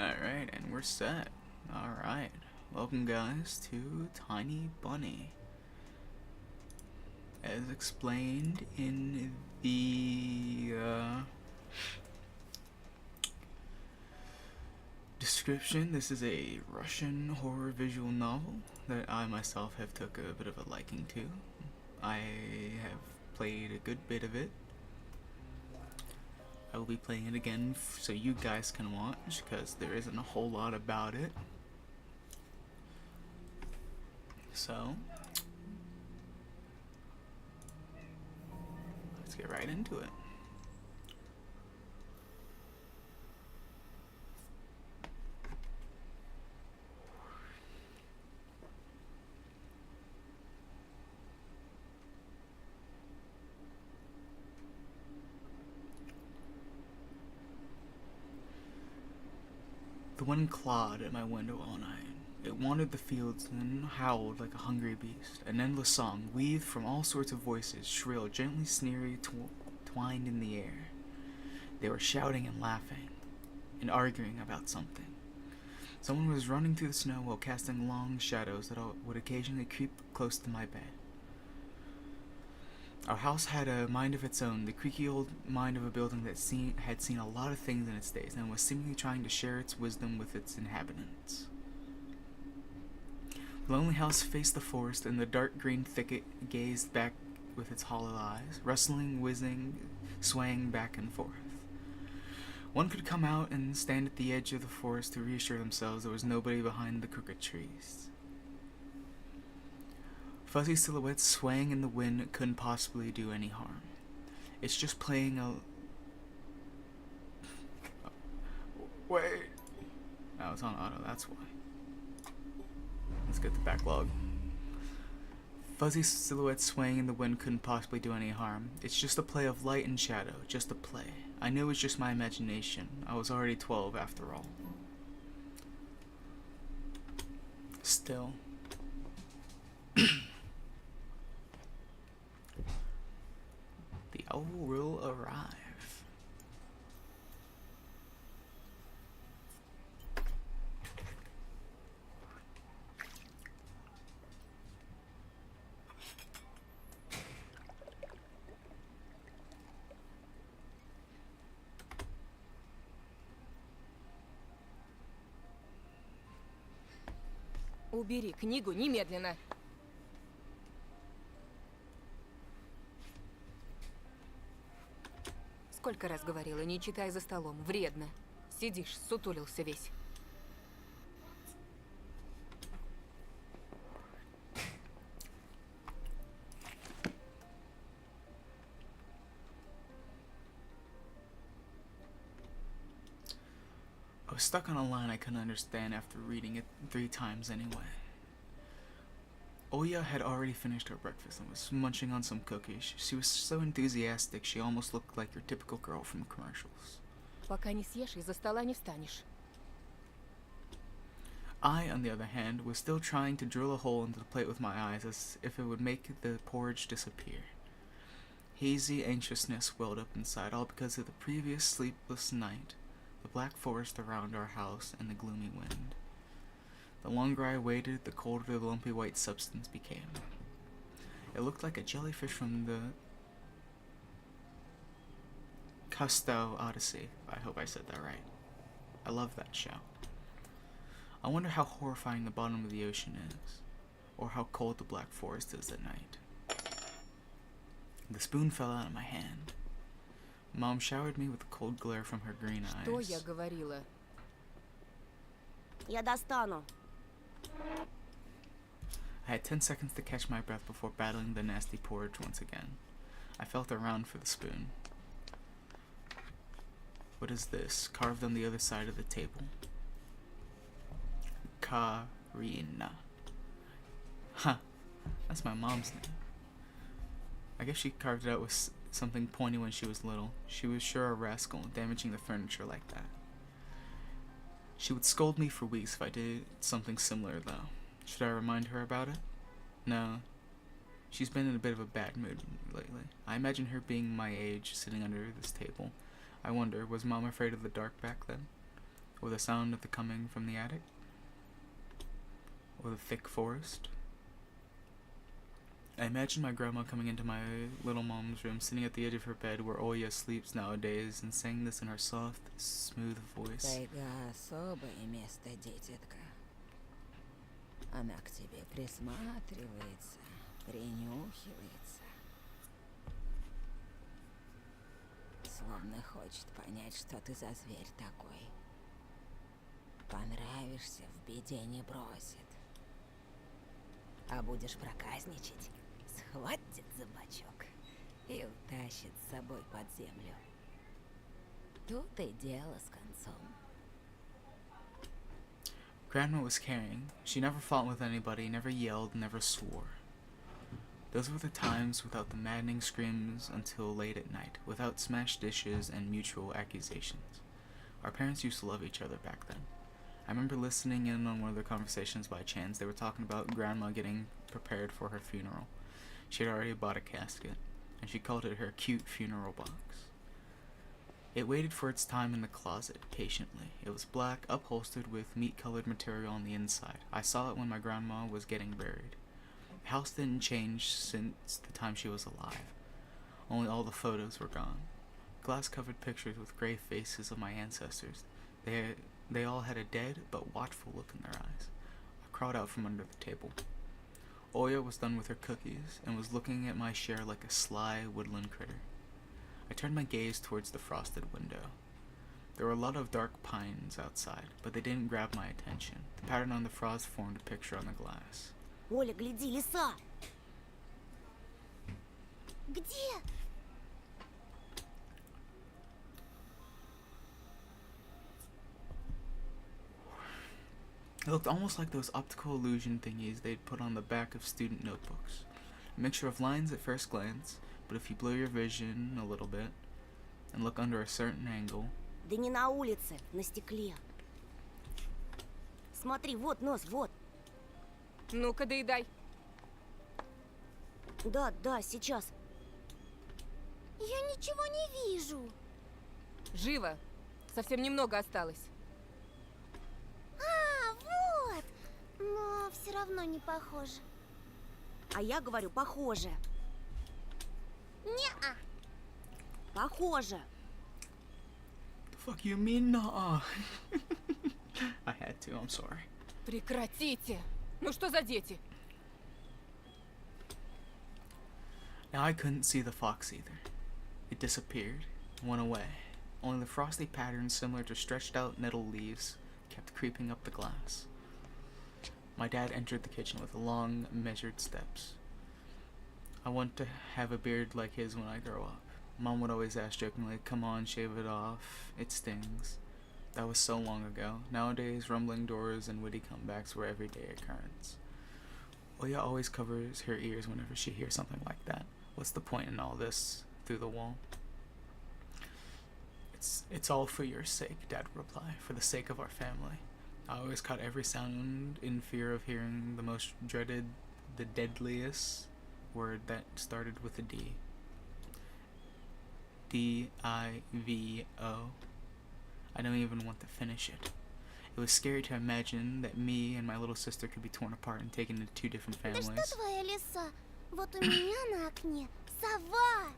Alright, and we're set. Alright. Welcome, guys, to Tiny Bunny. As explained in the description, this is a Russian horror visual novel that I myself have took a bit of a liking to. I have played a good bit of it. I will be playing it again so you guys can watch, because there isn't a whole lot about it. So, let's get right into it. The wind clawed at my window all night. It wandered the fields and howled like a hungry beast. An endless song, weaved from all sorts of voices, shrill, gently sneery, twined in the air. They were shouting and laughing, and arguing about something. Someone was running through the snow while casting long shadows that would occasionally creep close to my bed. Our house had a mind of its own, the creaky old mind of a building that had seen a lot of things in its days, and was seemingly trying to share its wisdom with its inhabitants. The lonely house faced the forest, and the dark green thicket gazed back with its hollow eyes, rustling, whizzing, swaying back and forth. One could come out and stand at the edge of the forest to reassure themselves there was nobody behind the crooked trees. Fuzzy silhouettes swaying in the wind couldn't possibly do any harm. It's just playing a... Wait. Oh, it's on auto, that's why. Let's get the backlog. Fuzzy silhouettes swaying in the wind couldn't possibly do any harm. It's just a play of light and shadow, just a play. I knew it was just my imagination. I was already 12 after all. Still. The owl will arrive. Убери книгу немедленно. Сколько раз говорила, не читай за столом, вредно. Сидишь, сутулился весь. I was stuck on a line I couldn't understand after reading it 3 times anyway. Oya had already finished her breakfast and was munching on some cookies. She was so enthusiastic she almost looked like your typical girl from commercials. Пока не съешь, из-за стола не встанешь. I, on the other hand, was still trying to drill a hole into the plate with my eyes as if it would make the porridge disappear. Hazy anxiousness welled up inside, all because of the previous sleepless night, the black forest around our house, and the gloomy wind. The longer I waited, the colder the lumpy white substance became. It looked like a jellyfish from the Cousteau Odyssey. I hope I said that right. I love that show. I wonder how horrifying the bottom of the ocean is, or how cold the black forest is at night. The spoon fell out of my hand. Mom showered me with a cold glare from her green Что eyes. я говорила? Я достану. I had 10 seconds to catch my breath before battling the nasty porridge once again. I felt around for the spoon. What is this, carved on the other side of the table? Karina. Huh, that's my mom's name. I guess she carved it out with something pointy when she was little. She was sure a rascal, damaging the furniture like that. She would scold me for weeks if I did something similar, though. Should I remind her about it? No. She's been in a bit of a bad mood lately. I imagine her being my age, sitting under this table. I wonder, was Mom afraid of the dark back then? or the sound of the coming from the attic, or the thick forest. I imagine my grandma coming into my little mom's room, sitting at the edge of her bed where Oya sleeps nowadays, and saying this in her soft, smooth voice. Тайга особое место, дитятка. Она к тебе присматривается, принюхивается. Словно хочет понять, что ты за зверь такой. Понравишься, в беде не бросит. А будешь проказничать, схватит за бочок и утащит с собой под землю. Тут и дело с концом. Grandma was caring. She never fought with anybody, never yelled, never swore. Those were the times without the maddening screams until late at night, without smashed dishes and mutual accusations. Our parents used to love each other back then. I remember listening in on one of their conversations by chance. They were talking about Grandma getting prepared for her funeral. She had already bought a casket, and she called it her cute funeral box. It waited for its time in the closet, patiently. It was black, upholstered with meat-colored material on the inside. I saw it when my grandma was getting buried. The house didn't change since the time she was alive. Only all the photos were gone. Glass-covered pictures with gray faces of my ancestors. They all had a dead but watchful look in their eyes. I crawled out from under the table. Oya was done with her cookies and was looking at my share like a sly woodland critter. I turned my gaze towards the frosted window. There were a lot of dark pines outside, but they didn't grab my attention. The pattern on the frost formed a picture on the glass. Оля, гляди, лиса! Где? It looked almost like those optical illusion thingies they'd put on the back of student notebooks. A mixture of lines at first glance, but if you blur your vision a little bit and look under a certain angle. Да не на улице, на стекле. Смотри, вот нос, вот. Ну-ка, доедай. Да, да, сейчас. Я ничего не вижу. Живо. Совсем немного осталось. А, вот. Но все равно не похоже. А я говорю, похоже. Не-а. Похоже. The fuck you mean, nah? I had to, I'm sorry. Прекратите. Ну что за дети? Now I couldn't see the fox either. It disappeared, went away. Only the frosty pattern similar to stretched out nettle leaves kept creeping up the glass. My dad entered the kitchen with long, measured steps. I want to have a beard like his when I grow up. Mom would always ask jokingly, "Come on, shave it off. It stings." That was so long ago. Nowadays, rumbling doors and witty comebacks were everyday occurrence. Oya always covers her ears whenever she hears something like that. What's the point in all this? Through the wall. It's all for your sake, Dad would reply, for the sake of our family. I always caught every sound in fear of hearing the most dreaded, the deadliest word that started with a D. D-I-V-O. I don't even want to finish it. It was scary to imagine that me and my little sister could be torn apart and taken into two different Да families. что твоя лиса? Вот у меня на окне сова.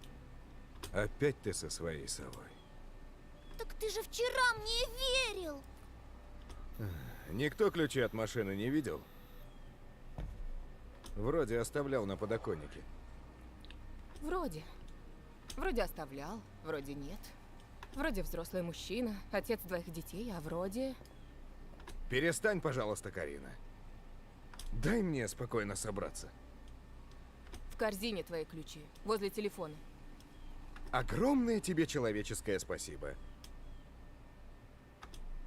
Опять ты со своей совой. Так ты же вчера мне верил. Никто ключи от машины не видел? Вроде оставлял на подоконнике. Вроде. Вроде оставлял, вроде нет. Вроде взрослый мужчина, отец двоих детей, а вроде... Перестань, пожалуйста, Карина. Дай мне спокойно собраться. В корзине твои ключи, возле телефона. Огромное тебе человеческое спасибо.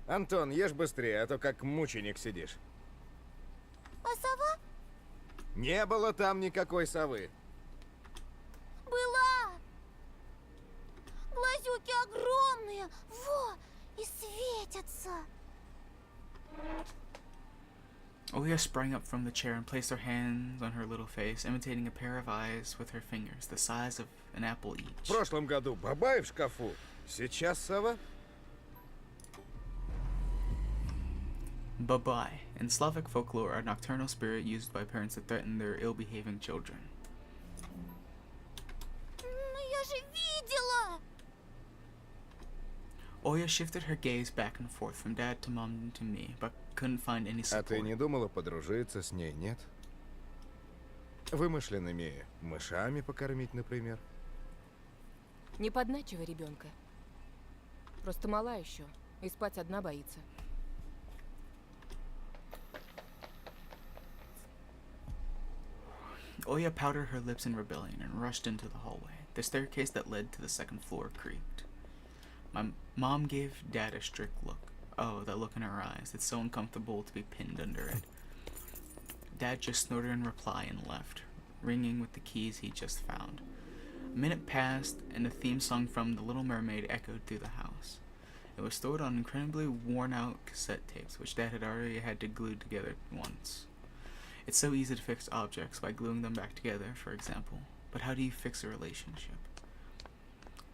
Антон, ешь быстрее, а то как мученик сидишь. А сова? Не было там никакой совы. Была. Глазюки огромные. Во, и светятся. Oya sprang up from the chair and placed her hands on her little face, imitating a pair of eyes with her fingers, the size of an apple В each. прошлом году бабай в шкафу. Сейчас сова. Babai, in Slavic folklore, a nocturnal spirit used by parents to threaten their ill-behaving children. Ну я же видела! Oya shifted her gaze back and forth from dad to mom to me, but couldn't find any А ты support. не думала подружиться с ней, нет? Вымышленными мышами покормить, например? Не подначивай ребенка. Просто мала еще, и спать одна боится. Oya pouted her lips in rebellion and rushed into the hallway. The staircase that led to the second floor creaked. My mom gave dad a strict look. Oh, that look in her eyes. It's so uncomfortable to be pinned under it. Dad just snorted in reply and left, ringing with the keys he just found. A minute passed, and the theme song from The Little Mermaid echoed through the house. It was stored on incredibly worn-out cassette tapes, which Dad had already had to glue together once. It's so easy to fix objects by gluing them back together, for example. But how do you fix a relationship?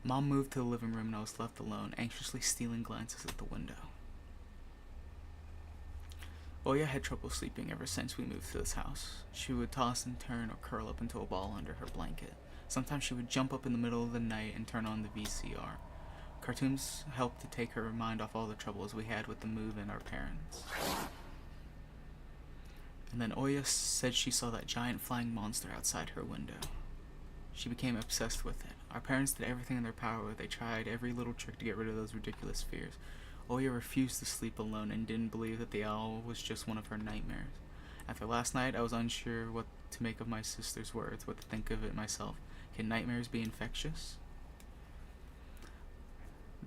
Mom moved to the living room and I was left alone, anxiously stealing glances at the window. Oya had trouble sleeping ever since we moved to this house. She would toss and turn or curl up into a ball under her blanket. Sometimes she would jump up in the middle of the night and turn on the VCR. Cartoons helped to take her mind off all the troubles we had with the move and our parents. And then Oya said she saw that giant flying monster outside her window. She became obsessed with it. Our parents did everything in their power. They tried every little trick to get rid of those ridiculous fears. Oya refused to sleep alone and didn't believe that the owl was just one of her nightmares. After last night, I was unsure what to make of my sister's words, what to think of it myself. Can nightmares be infectious?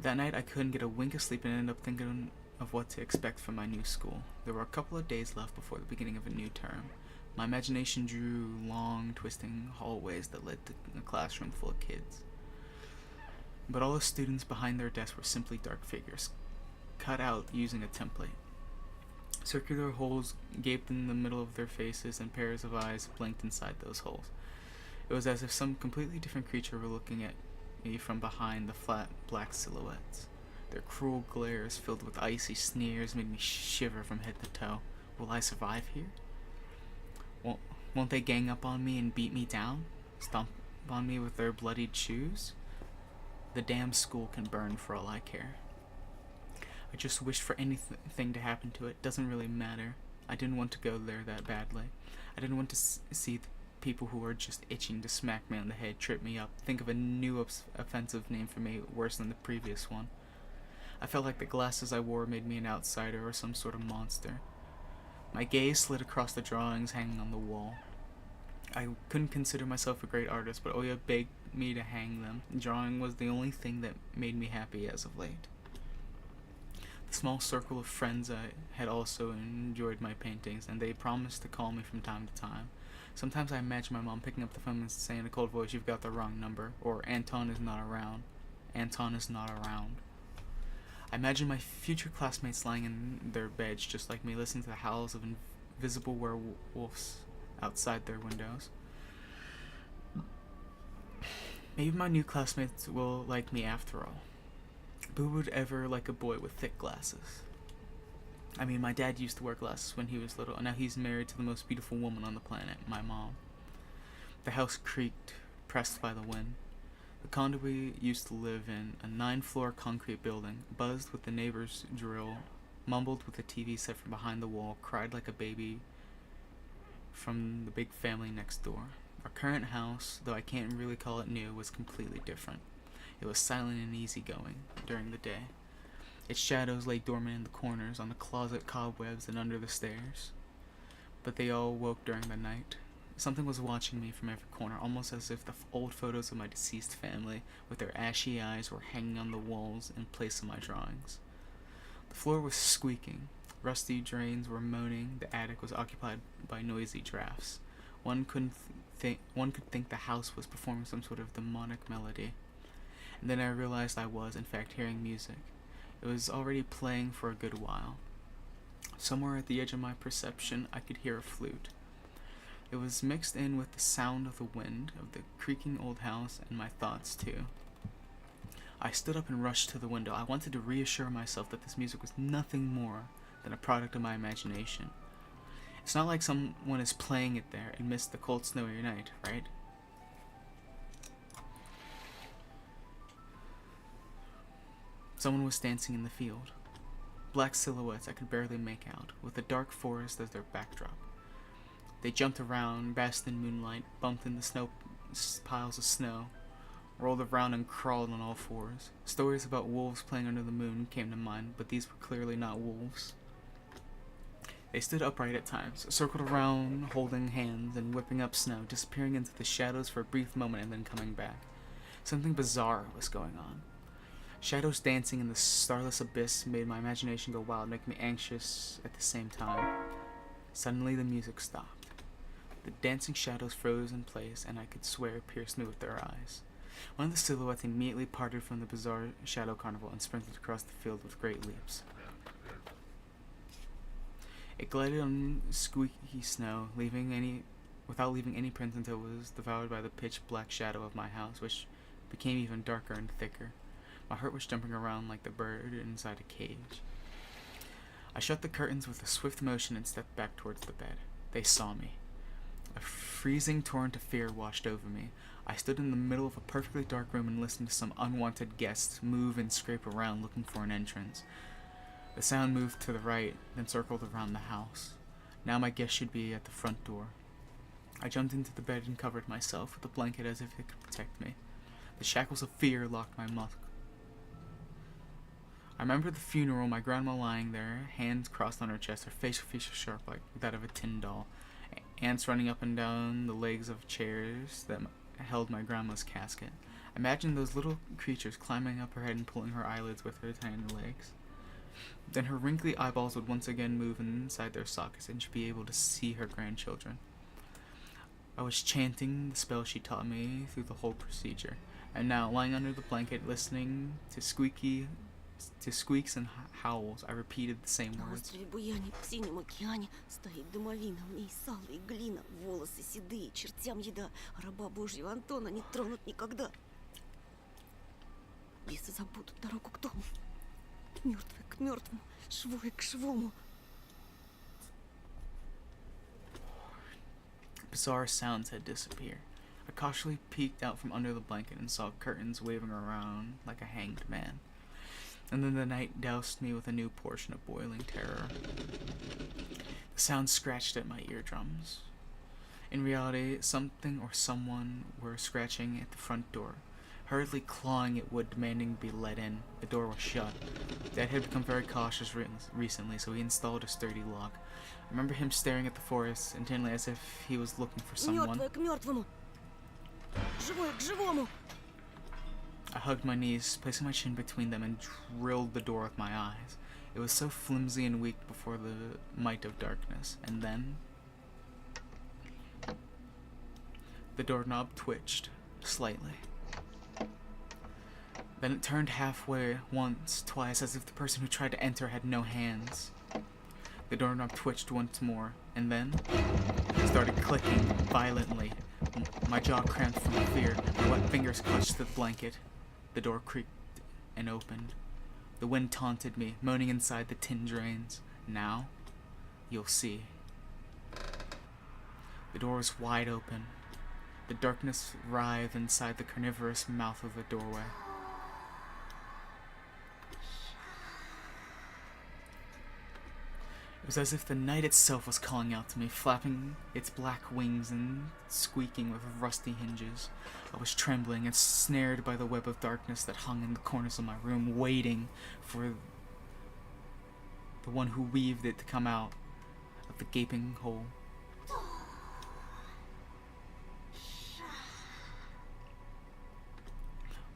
That night, I couldn't get a wink of sleep and ended up thinking of what to expect from my new school. There were a couple of days left before the beginning of a new term. My imagination drew long, twisting hallways that led to a classroom full of kids. But all the students behind their desks were simply dark figures, cut out using a template. Circular holes gaped in the middle of their faces, and pairs of eyes blinked inside those holes. It was as if some completely different creature were looking at me from behind the flat, black silhouettes. Their cruel glares, filled with icy sneers, made me shiver from head to toe. Will I survive here? Won't they gang up on me and beat me down? Stomp on me with their bloodied shoes? The damn school can burn for all I care. I just wished for anything to happen to it. Doesn't really matter. I didn't want to go there that badly. I didn't want to see the people who were just itching to smack me on the head, trip me up, think of a new offensive name for me worse than the previous one. I felt like the glasses I wore made me an outsider or some sort of monster. My gaze slid across the drawings hanging on the wall. I couldn't consider myself a great artist, but Oya begged me to hang them. Drawing was the only thing that made me happy as of late. The small circle of friends I had also enjoyed my paintings, and they promised to call me from time to time. Sometimes I imagine my mom picking up the phone and saying in a cold voice, "You've got the wrong number," or "Anton is not around." Anton is not around. I imagine my future classmates lying in their beds just like me, listening to the howls of invisible werewolves outside their windows. Maybe my new classmates will like me after all. But who would ever like a boy with thick glasses? I mean, my dad used to wear glasses when he was little, and now he's married to the most beautiful woman on the planet, my mom. The house creaked, pressed by the wind. The condo we used to live in, a 9-floor concrete building, buzzed with the neighbor's drill, mumbled with the TV set from behind the wall, cried like a baby from the big family next door. Our current house, though I can't really call it new, was completely different. It was silent and easygoing during the day. Its shadows lay dormant in the corners, on the closet cobwebs, and under the stairs. But they all woke during the night. Something was watching me from every corner, almost as if the old photos of my deceased family, with their ashy eyes, were hanging on the walls in place of my drawings. The floor was squeaking. Rusty drains were moaning. The attic was occupied by noisy drafts. One could think the house was performing some sort of demonic melody. And then I realized I was, in fact, hearing music. It was already playing for a good while. Somewhere at the edge of my perception, I could hear a flute. It was mixed in with the sound of the wind, of the creaking old house, and my thoughts, too. I stood up and rushed to the window. I wanted to reassure myself that this music was nothing more than a product of my imagination. It's not like someone is playing it there and missed the cold snowy night, right? Someone was dancing in the field. Black silhouettes I could barely make out, with the dark forest as their backdrop. They jumped around, basked in moonlight, bumped in the piles of snow, rolled around and crawled on all fours. Stories about wolves playing under the moon came to mind, but these were clearly not wolves. They stood upright at times, circled around, holding hands and whipping up snow, disappearing into the shadows for a brief moment and then coming back. Something bizarre was going on. Shadows dancing in the starless abyss made my imagination go wild, making me anxious at the same time. Suddenly the music stopped. The dancing shadows froze in place, and I could swear pierced me with their eyes. One of the silhouettes immediately parted from the bizarre shadow carnival and sprinted across the field with great leaps. It glided on squeaky snow, without leaving any prints until it was devoured by the pitch-black shadow of my house, which became even darker and thicker. My heart was jumping around like the bird inside a cage. I shut the curtains with a swift motion and stepped back towards the bed. They saw me. A freezing torrent of fear washed over me. I stood in the middle of a perfectly dark room and listened to some unwanted guests move and scrape around looking for an entrance. The sound moved to the right, then circled around the house. Now my guest should be at the front door. I jumped into the bed and covered myself with a blanket as if it could protect me. The shackles of fear locked my muscles. I remember the funeral, my grandma lying there, hands crossed on her chest, her facial features sharp like that of a tin doll, ants running up and down the legs of chairs that held my grandma's casket. Imagine those little creatures climbing up her head and pulling her eyelids with their tiny legs. Then her wrinkly eyeballs would once again move inside their sockets, and she'd be able to see her grandchildren. I was chanting the spell she taught me through the whole procedure, and now, lying under the blanket, listening to squeaks and howls, I repeated the same На words. острове Буяне в синем океане стоит домовина, в ней сало и глина, волосы седые, чертям еда, а раба Божьего Антона не тронут никогда. Бесы забудут дорогу к дому, мертвые к мертвому, живое к живому. Bizarre sounds had disappeared. I cautiously peeked out from under the blanket and saw curtains waving around like a hanged man. And then the night doused me with a new portion of boiling terror. The sound scratched at my eardrums. In reality, something or someone were scratching at the front door, hurriedly clawing at wood, demanding to be let in. The door was shut. Dad had become very cautious recently, so he installed a sturdy lock. I remember him staring at the forest intently as if he was looking for someone. Мертвое к мертвому, живое к живому. I hugged my knees, placing my chin between them, and drilled the door with my eyes. It was so flimsy and weak before the might of darkness. And then the doorknob twitched slightly. Then it turned halfway, once, twice, as if the person who tried to enter had no hands. The doorknob twitched once more, and then it started clicking violently. My jaw cramped from fear. My wet fingers clutched the blanket. The door creaked and opened. The wind taunted me, moaning inside the tin drains. Now, you'll see. The door was wide open. The darkness writhed inside the carnivorous mouth of the doorway. It was as if the night itself was calling out to me, flapping its black wings and squeaking with rusty hinges. I was trembling and snared by the web of darkness that hung in the corners of my room, waiting for the one who weaved it to come out of the gaping hole.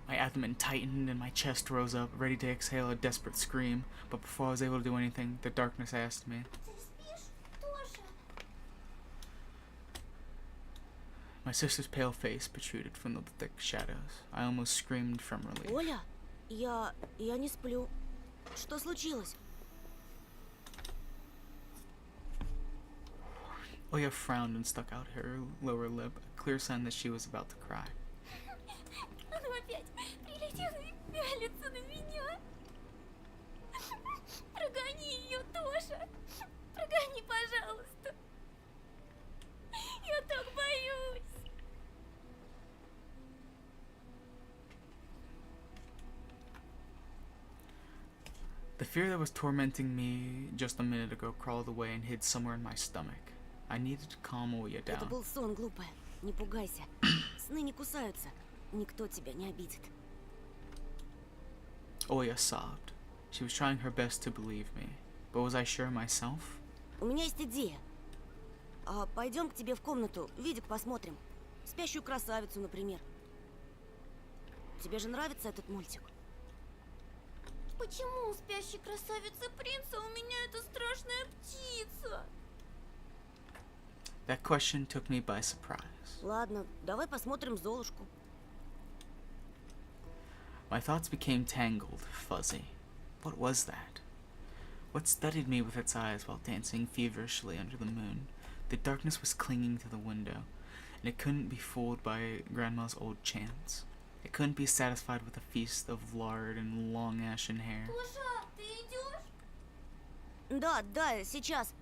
My abdomen tightened and my chest rose up, ready to exhale a desperate scream. But before I was able to do anything, the darkness asked me. My sister's pale face protruded from the thick shadows. I almost screamed from relief. Оля, я не сплю. Что случилось? Oya frowned and stuck out her lower lip, a clear sign that she was about to cry. Она опять прилетела и пялится на меня. Прогони ее, Тоша. The fear that was tormenting me just a minute ago crawled away and hid somewhere in my stomach. I needed to calm Oya Это down. был сон, глупая. Не пугайся. Сны не кусаются. Никто тебя не обидит. Oya sobbed. She was trying her best to believe me. But was I sure myself? У меня есть идея. Пойдем к тебе в комнату, видик посмотрим. Спящую красавицу, например. Тебе же нравится этот мультик? Почему у спящей красавицы принца у меня эта страшная птица? That question took me by surprise. Ладно, давай посмотрим Золушку. My thoughts became tangled, fuzzy. What was that? What studied me with its eyes while dancing feverishly under the moon? The darkness was clinging to the window, and it couldn't be fooled by Grandma's old chants. It couldn't be satisfied with a feast of lard and long ashen hair. Тоша, ты идешь? Да, сейчас.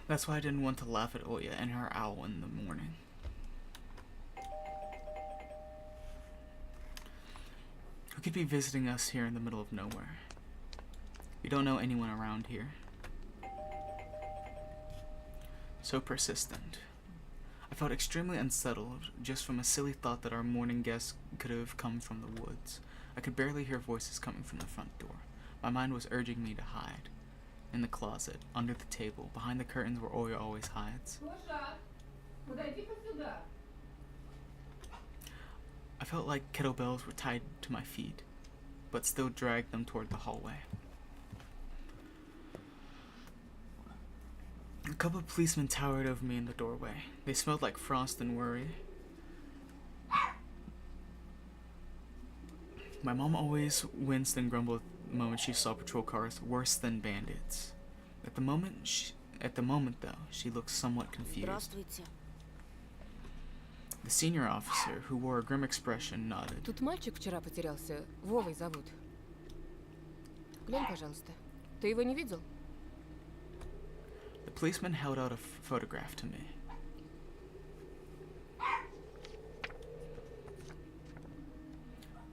That's why I didn't want to laugh at Oya and her owl in the morning. Who could be visiting us here in the middle of nowhere? We don't know anyone around here. So persistent. I felt extremely unsettled just from a silly thought that our morning guest could have come from the woods. I could barely hear voices coming from the front door. My mind was urging me to hide. In the closet, under the table, behind the curtains where Oya always hides. I felt like kettlebells were tied to my feet, but still dragged them toward the hallway. A couple of policemen towered over me in the doorway. They smelled like frost and worry. My mom always winced and grumbled the moment she saw patrol cars worse than bandits. At the moment though, she looked somewhat confused. Здравствуйте. The senior officer, who wore a grim expression, nodded. Тут мальчик вчера потерялся. Вовой зовут. Глянь, пожалуйста. Ты его не видел? The policeman held out a photograph to me.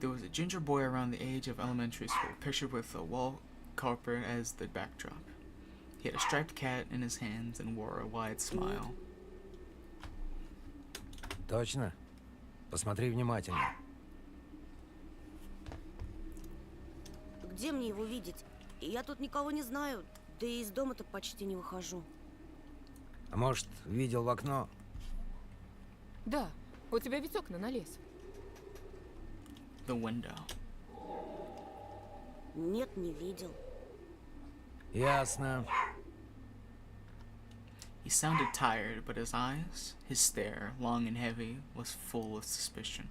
There was a ginger boy around the age of elementary school, pictured with a wall carpet as the backdrop. He had a striped cat in his hands and wore a wide smile. Точно? Посмотри внимательно. Где мне его видеть? Я тут никого не знаю, да и из дома-то почти не выхожу. А может, видел в окно? Да. У тебя ведь окна на лес. The window. Нет, не видел. Ясно. He sounded tired, but his eyes, his stare, long and heavy, was full of suspicion.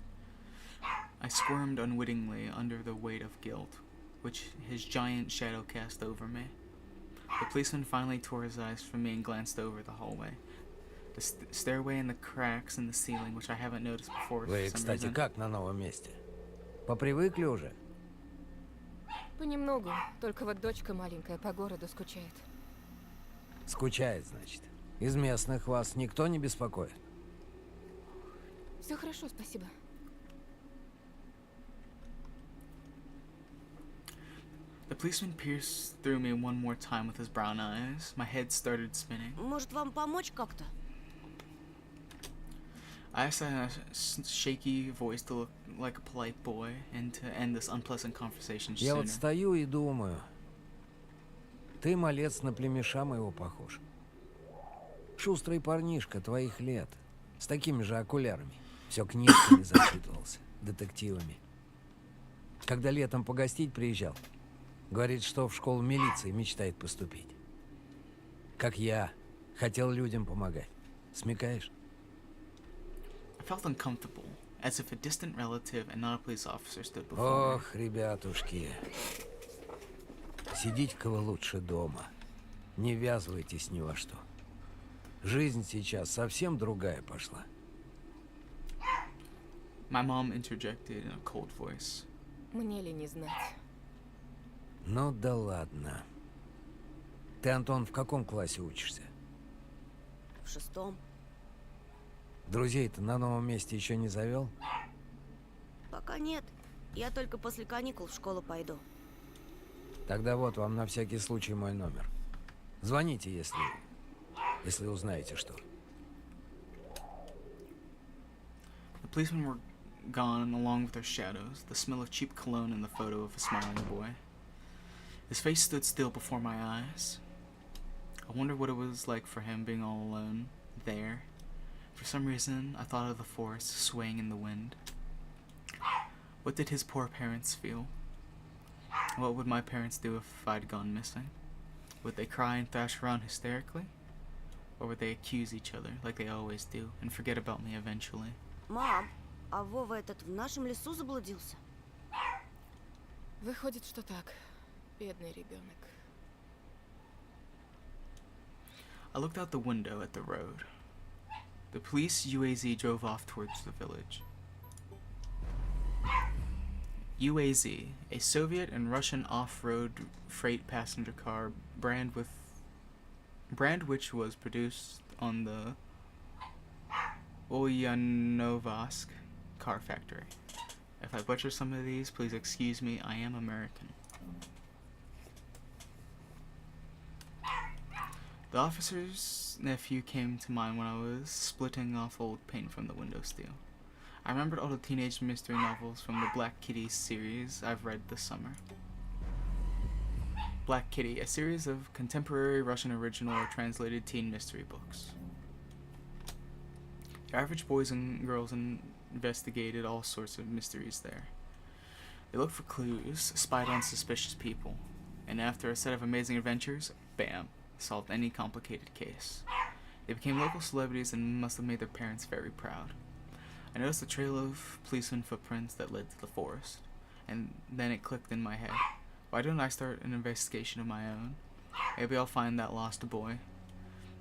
I squirmed unwittingly under the weight of guilt, which his giant shadow cast over me. The policeman finally tore his eyes from me and glanced over the hallway. The stairway and the cracks in the ceiling, which I haven't noticed before for Вы, some кстати, reason. как на новом месте? Попривыкли уже? Понемногу. Только вот дочка маленькая по городу скучает. Скучает, значит. Из местных вас никто не беспокоит? Все хорошо, спасибо. The policeman pierced through me one more time with his brown eyes. My head started spinning. Может, вам помочь как-то? I asked in a shaky voice to look like a polite boy and to end this unpleasant conversation Я вот sooner. стою и думаю. Ты, малец, на племеша моего похож. Шустрый парнишка твоих лет. С такими же окулярами. Все книжками зачитывался. Детективами. Когда летом погостить приезжал, говорит, что в школу милиции мечтает поступить. Как я. Хотел людям помогать. Смекаешь? I felt uncomfortable, as if a distant relative and not a police officer stood before me. Ох, ребятушки. Сидите-ка вы лучше дома. Не ввязывайтесь ни во что. Жизнь сейчас совсем другая пошла. My mom interjected in a cold voice. Мне ли не знать? Ну да ладно. Ты, Антон, в каком классе учишься? В 6-м. Друзей-то на новом месте еще не завел? Пока нет. Я только после каникул в школу пойду. Тогда вот вам на всякий случай мой номер. Звоните, если узнаете что. The policemen were gone along with their shadows, the smell of cheap cologne and the photo of a smiling boy. His face stood still before my eyes. I wondered what it was like for him being all alone, there. For some reason, I thought of the forest swaying in the wind. What did his poor parents feel? What would my parents do if I'd gone missing? Would they cry and thrash around hysterically? Or would they accuse each other, like they always do, and forget about me eventually? Мам, а Вова этот в нашем лесу заблудился? Выходит, что так. Бедный ребенок. I looked out the window at the road. The police UAZ drove off towards the village. UAZ, a Soviet and Russian off-road freight passenger car brand which was produced on the Ulyanovsk car factory. If I butcher some of these, please excuse me, I am American. The officer's nephew came to mind when I was splitting off old paint from the window sill. I remembered all the teenage mystery novels from the Black Kitty series I've read this summer. Black Kitty, a series of contemporary Russian original or translated teen mystery books. The average boys and girls investigated all sorts of mysteries there. They looked for clues, spied on suspicious people, and after a set of amazing adventures, bam, solved any complicated case. They became local celebrities and must have made their parents very proud. I noticed a trail of policeman footprints that led to the forest, and then it clicked in my head. Why don't I start an investigation of my own? Maybe I'll find that lost boy,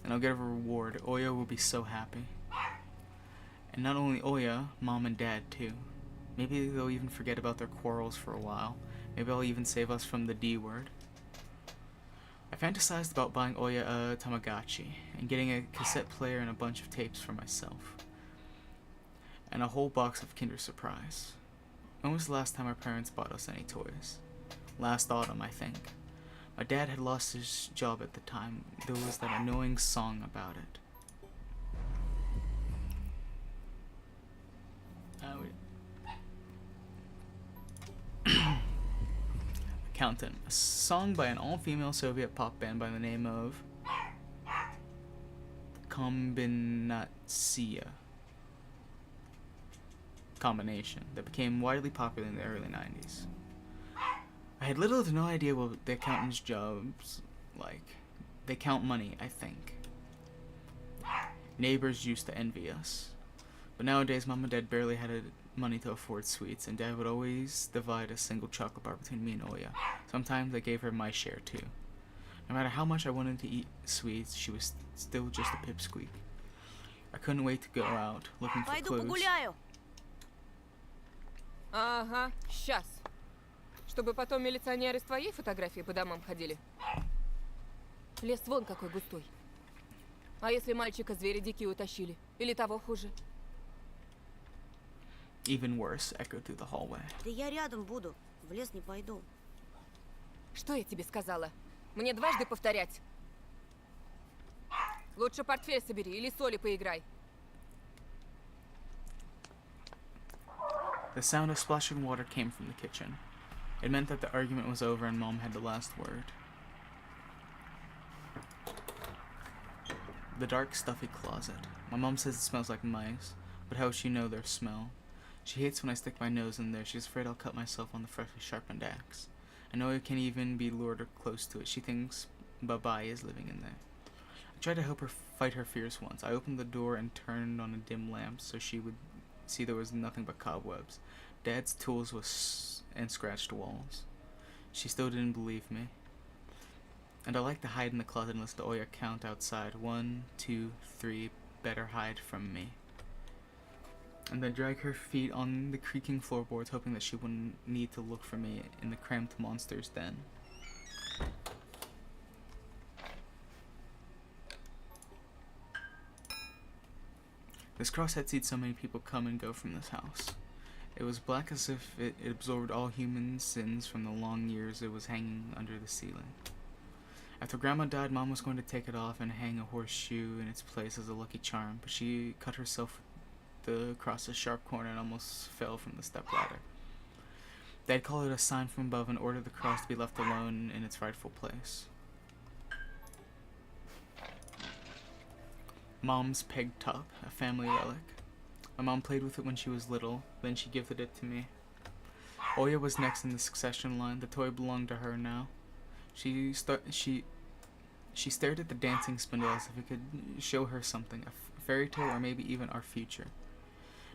and I'll get a reward. Oya will be so happy. And not only Oya, Mom and Dad too. Maybe they'll even forget about their quarrels for a while. Maybe I'll even save us from the D word. I fantasized about buying Oya a Tamagotchi, and getting a cassette player and a bunch of tapes for myself. And a whole box of Kinder Surprise. When was the last time our parents bought us any toys? Last autumn, I think. My dad had lost his job at the time. There was that annoying song about it. Accountant. A song by an all-female Soviet pop band by the name of Combination that became widely popular in the early 90s. I had little to no idea what the accountant's job's like. They count money, I think. Neighbors used to envy us. But nowadays, Mom and Dad barely had money to afford sweets, and Dad would always divide a single chocolate bar between me and Oya. Sometimes I gave her my share too. No matter how much I wanted to eat sweets, she was still just a pipsqueak. I couldn't wait to go out, looking for Пойду clues. погуляю. Ага, сейчас. Чтобы потом милиционеры с твоей фотографией по домам ходили. Лес вон какой густой. А если мальчика звери дикие утащили? Или того хуже? Even worse echoed through the hallway. Да я рядом буду. В лес не пойду. Что я тебе сказала? Мне дважды повторять. Лучше портфель собери или соли поиграй. The sound of splashing water came from the kitchen. It meant that the argument was over and Mom had the last word. The dark, stuffy closet. My mom says it smells like mice, but how would she know their smell? She hates when I stick my nose in there. She's afraid I'll cut myself on the freshly sharpened axe. I know I can't even be lured or close to it. She thinks Babai is living in there. I tried to help her fight her fears once. I opened the door and turned on a dim lamp so she would see there was nothing but cobwebs. Dad's tools and scratched walls. She still didn't believe me. And I like to hide in the closet and listen to Oya count outside. 1, 2, 3, better hide from me. And then drag her feet on the creaking floorboards, hoping that she wouldn't need to look for me in the cramped monster's den. This cross had seen so many people come and go from this house. It was black as if it absorbed all human sins from the long years it was hanging under the ceiling. After Grandma died, Mom was going to take it off and hang a horseshoe in its place as a lucky charm, but she cut herself with the cross's sharp corner and almost fell from the stepladder. Dad called it a sign from above and ordered the cross to be left alone in its rightful place. Mom's peg top, a family relic. My mom played with it when she was little, then she gifted it to me. Oya was next in the succession line. The toy belonged to her now. She stared at the dancing spindle as if it could show her something, a fairy tale or maybe even our future.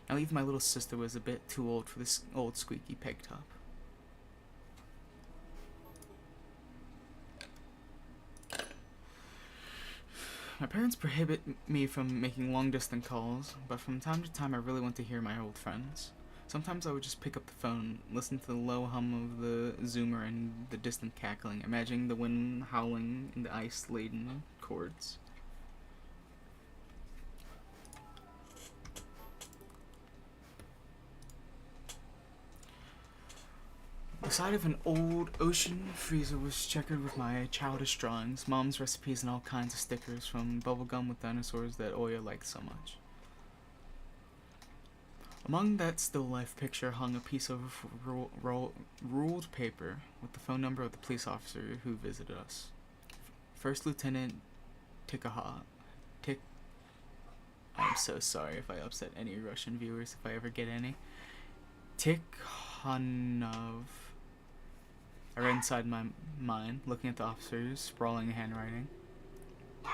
Now even my little sister was a bit too old for this old squeaky peg top. My parents prohibit me from making long-distance calls, but from time to time I really want to hear my old friends. Sometimes I would just pick up the phone, listen to the low hum of the zoomer and the distant cackling, imagining the wind howling in the ice-laden chords. The side of an old ocean freezer was checkered with my childish drawings, Mom's recipes, and all kinds of stickers, from bubblegum with dinosaurs that Oya liked so much. Among that still life picture hung a piece of ruled paper with the phone number of the police officer who visited us. First Lieutenant I'm so sorry if I upset any Russian viewers, if I ever get any. Tikhanov. I read inside my mind, looking at the officer's sprawling handwriting. The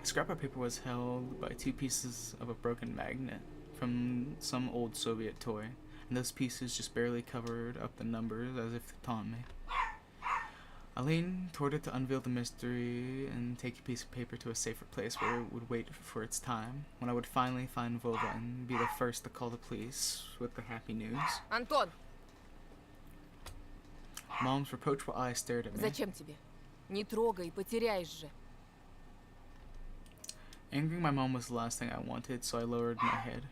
scrap of paper was held by 2 pieces of a broken magnet from some old Soviet toy, and those pieces just barely covered up the numbers as if to taunt me. I leaned toward it to unveil the mystery and take a piece of paper to a safer place where it would wait for its time, when I would finally find Vova and be the first to call the police with the happy news. Антон, Mom's reproachful eyes stared at me. зачем тебе? Не трогай, потеряешь же. Angering my mom was the last thing I wanted, so I lowered my head.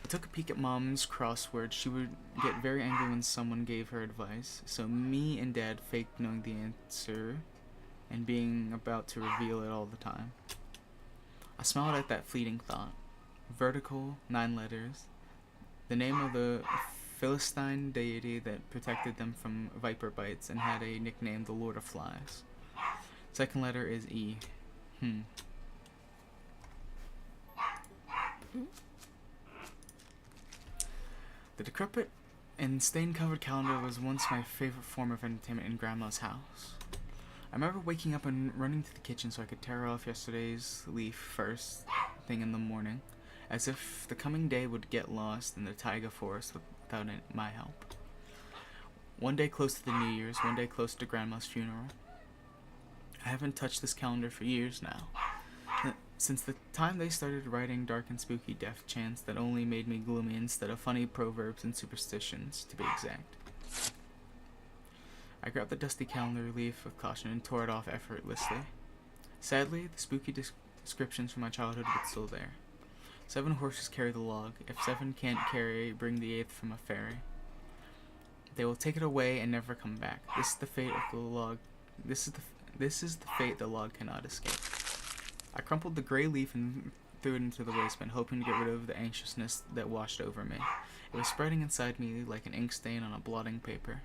I took a peek at Mom's crossword. She would get very angry when someone gave her advice, so me and Dad faked knowing the answer and being about to reveal it all the time. I smiled at that fleeting thought. Vertical, 9 letters. The name of the Philistine deity that protected them from viper bites and had a nickname, the Lord of Flies. Second letter is E. The decrepit and stain-covered calendar was once my favorite form of entertainment in Grandma's house. I remember waking up and running to the kitchen so I could tear off yesterday's leaf first thing in the morning, as if the coming day would get lost in the taiga forest without my help. One day close to the New Year's, one day close to Grandma's funeral. I haven't touched this calendar for years now. Since the time they started writing dark and spooky death chants that only made me gloomy instead of funny proverbs and superstitions, to be exact. I grabbed the dusty calendar leaf with caution and tore it off effortlessly. Sadly, the spooky descriptions from my childhood were still there. 7 horses carry the log. If 7 can't carry, bring the 8th from a ferry. They will take it away and never come back. This is the fate of the log. This is the fate the log cannot escape. I crumpled the gray leaf and threw it into the waistband, hoping to get rid of the anxiousness that washed over me. It was spreading inside me like an ink stain on a blotting paper.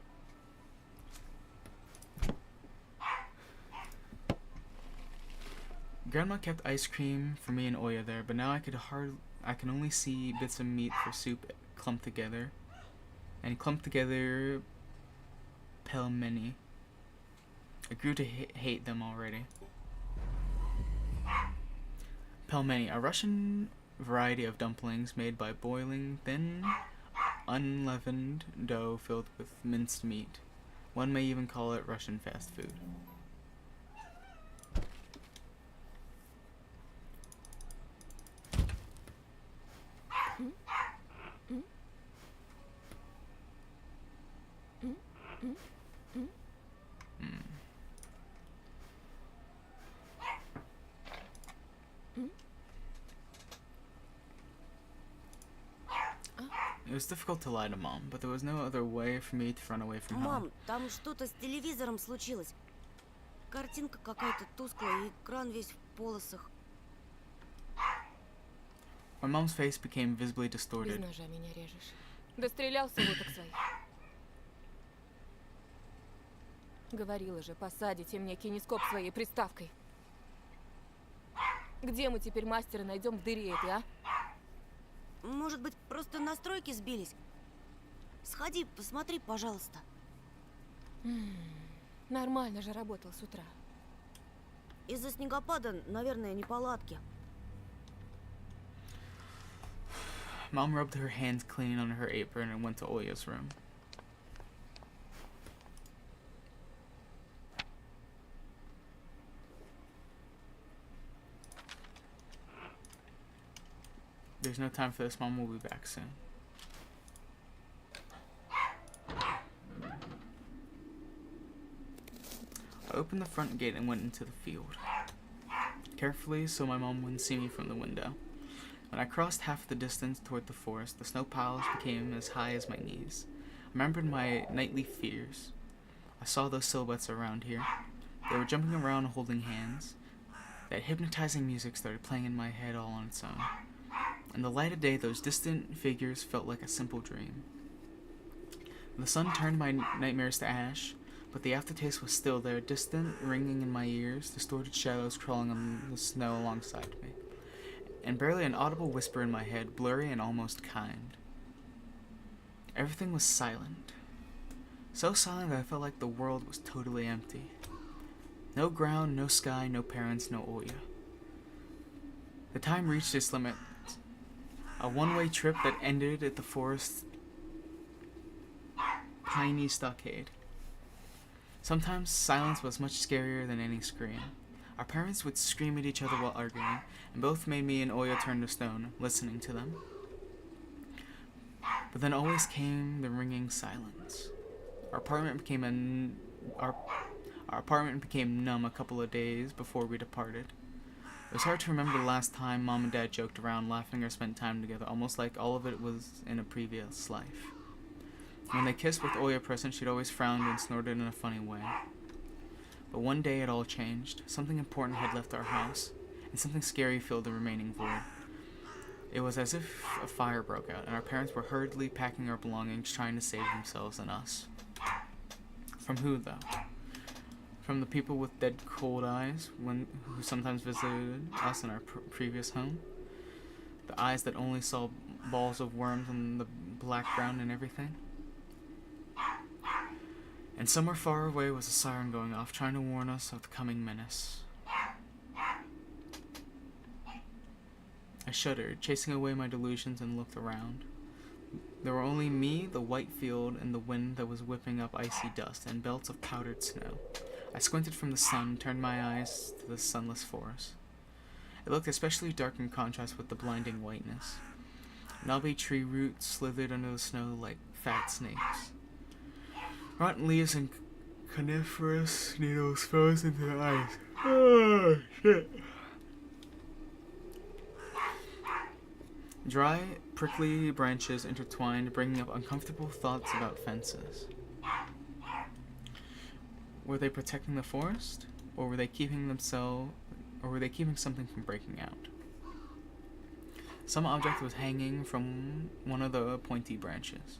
Grandma kept ice cream for me and Oya there, but now I can only see bits of meat for soup clumped together. And clumped together pelmeni. I grew to hate them already. Pelmeni, a Russian variety of dumplings made by boiling thin, unleavened dough filled with minced meat. One may even call it Russian fast food. It was difficult to lie to Mom, but there was no other way for me to run away from home. Мам, там что-то с телевизором случилось. Картинка какая-то тусклая, и экран весь в полосах. My mom's face became visibly Без distorted. ножа меня режешь. Дострелялся вот так своих. Говорила же, посадите мне кинескоп своей приставкой. Где мы теперь мастера найдем в дыре этой, а? Может быть, просто настройки сбились? Сходи, посмотри, пожалуйста. Нормально же работал с утра. Из-за снегопада, наверное, неполадки. Mom rubbed her hands clean on her apron and went to Olya's room. There's no time for this. Mom will be back soon. I opened the front gate and went into the field. Carefully, so my mom wouldn't see me from the window. When I crossed half the distance toward the forest, the snow piles became as high as my knees. I remembered my nightly fears. I saw those silhouettes around here. They were jumping around holding hands. That hypnotizing music started playing in my head all on its own. In the light of day, those distant figures felt like a simple dream. The sun turned my nightmares to ash, but the aftertaste was still there, distant, ringing in my ears, distorted shadows crawling on the snow alongside me, and barely an audible whisper in my head, blurry and almost kind. Everything was silent. So silent that I felt like the world was totally empty. No ground, no sky, no parents, no Olya. The time reached its limit. A one-way trip that ended at the forest's piney stockade. Sometimes silence was much scarier than any scream. Our parents would scream at each other while arguing, and both made me and Olya turn to stone, listening to them. But then always came the ringing silence. Our apartment became numb a couple of days before we departed. It was hard to remember the last time Mom and Dad joked around, laughing, or spent time together, almost like all of it was in a previous life. When they kissed with Olya present, she'd always frowned and snorted in a funny way. But one day it all changed. Something important had left our house, and something scary filled the remaining void. It was as if a fire broke out, and our parents were hurriedly packing our belongings, trying to save themselves and us. From who, though? From the people with dead cold eyes, who sometimes visited us in our previous home? The eyes that only saw balls of worms on the black ground and everything? And somewhere far away was a siren going off, trying to warn us of the coming menace. I shuddered, chasing away my delusions, and looked around. There were only me, the white field, and the wind that was whipping up icy dust and belts of powdered snow. I squinted from the sun, turned my eyes to the sunless forest. It looked especially dark in contrast with the blinding whiteness. Knobby tree roots slithered under the snow like fat snakes. Rotten leaves and coniferous needles froze into the ice. Oh, shit. Dry, prickly branches intertwined, bringing up uncomfortable thoughts about fences. Were they protecting the forest, or were they keeping something from breaking out? Some object was hanging from one of the pointy branches.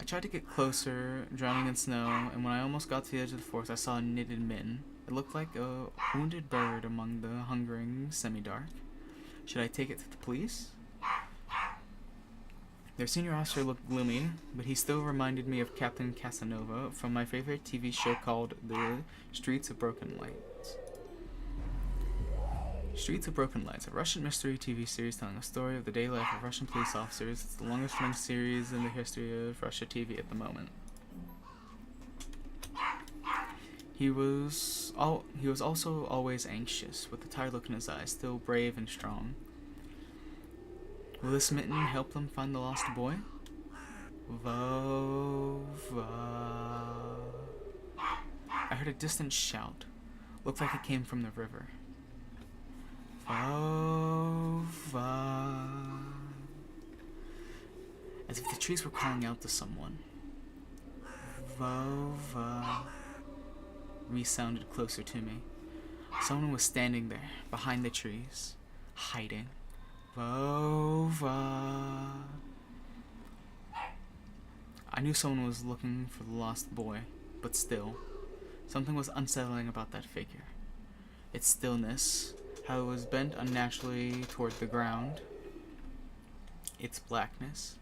I tried to get closer, drowning in snow, and when I almost got to the edge of the forest, I saw a knitted mitten. It looked like a wounded bird among the hungering semi-dark. Should I take it to the police? Their senior officer looked gloomy, but he still reminded me of Captain Casanova from my favorite TV show called The Streets of Broken Lights. Streets of Broken Lights, a Russian mystery TV series telling a story of the daily life of Russian police officers. It's the longest running series in the history of Russia TV at the moment. He was also always anxious, with a tired look in his eyes, still brave and strong. Will this mitten help them find the lost boy? Vova. I heard a distant shout. Looked like it came from the river. Vova. As if the trees were calling out to someone. Vova. Resounded closer to me. Someone was standing there, behind the trees, hiding. Vova. I knew someone was looking for the lost boy, but still, something was unsettling about that figure. Its stillness, how it was bent unnaturally toward the ground, its blackness.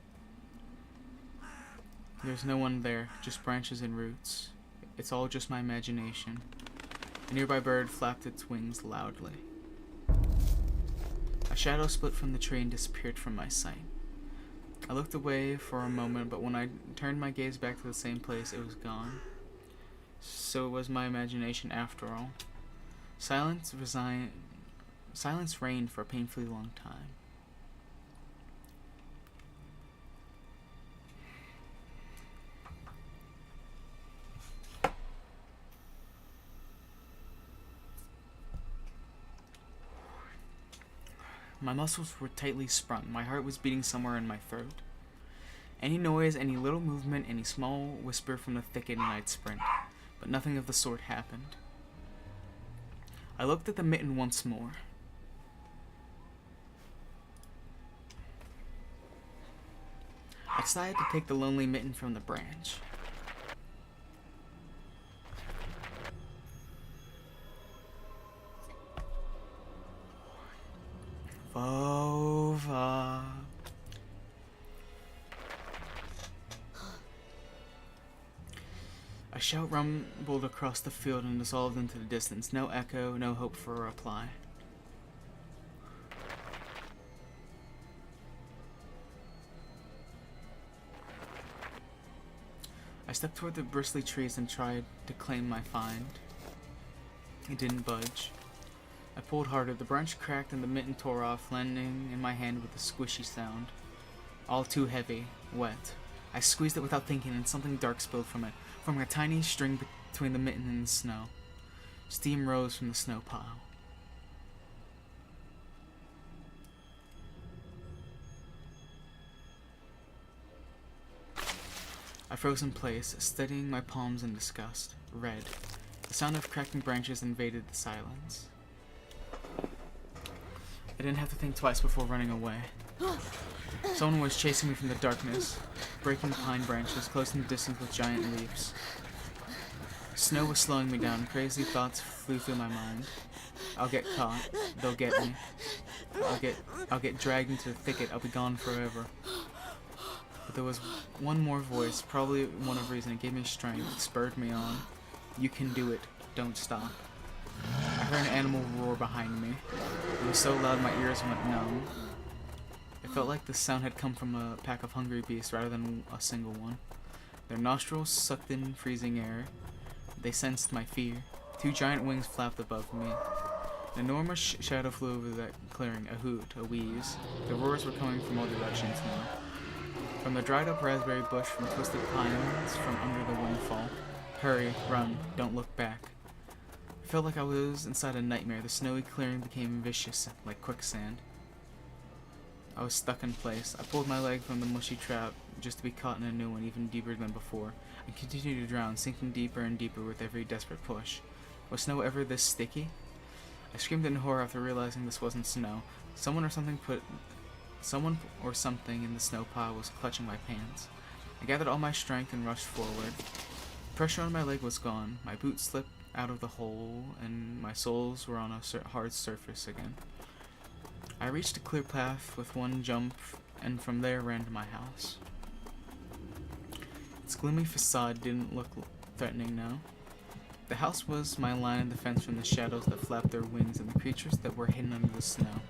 There's no one there, just branches and roots. It's all just my imagination. A nearby bird flapped its wings loudly. A shadow split from the tree and disappeared from my sight. I looked away for a moment, but when I turned my gaze back to the same place, it was gone. So it was my imagination after all. Silence reigned for a painfully long time. My muscles were tightly sprung. My heart was beating somewhere in my throat. Any noise, any little movement, any small whisper from the thicket, and I'd sprint. But nothing of the sort happened. I looked at the mitten once more. I decided to take the lonely mitten from the branch. Vova. A shout rumbled across the field and dissolved into the distance. No echo, no hope for a reply. I stepped toward the bristly trees and tried to claim my find. It didn't budge. I pulled harder. The branch cracked and the mitten tore off, landing in my hand with a squishy sound. All too heavy, wet. I squeezed it without thinking, and something dark spilled from it, forming a tiny string between the mitten and the snow. Steam rose from the snow pile. I froze in place, steadying my palms in disgust. Red. The sound of cracking branches invaded the silence. I didn't have to think twice before running away. Someone was chasing me from the darkness, breaking pine branches, close in the distance with giant leaps. Snow was slowing me down. Crazy thoughts flew through my mind. I'll get caught. They'll get me. I'll get dragged into the thicket. I'll be gone forever. But there was one more voice, probably one of reason. It gave me strength. It spurred me on. You can do it. Don't stop. I heard an animal roar behind me. It was so loud my ears went numb. It felt like the sound had come from a pack of hungry beasts rather than a single one. Their nostrils sucked in freezing air. They sensed my fear. Two giant wings flapped above me. An enormous shadow flew over that clearing, a hoot, a wheeze. The roars were coming from all directions now. From the dried up raspberry bush, from twisted pines, from under the windfall. Hurry, run, don't look back. I felt like I was inside a nightmare. The snowy clearing became vicious, like quicksand. I was stuck in place. I pulled my leg from the mushy trap just to be caught in a new one, even deeper than before. I continued to drown, sinking deeper and deeper with every desperate push. Was snow ever this sticky? I screamed in horror after realizing this wasn't snow. Someone or something in the snow pile was clutching my pants. I gathered all my strength and rushed forward. Pressure on my leg was gone. My boot slipped out of the hole, and my soles were on a hard surface again. I reached a clear path with one jump, and from there ran to my house. Its gloomy facade didn't look threatening now. The house was my line of defense from the shadows that flapped their wings and the creatures that were hidden under the snow.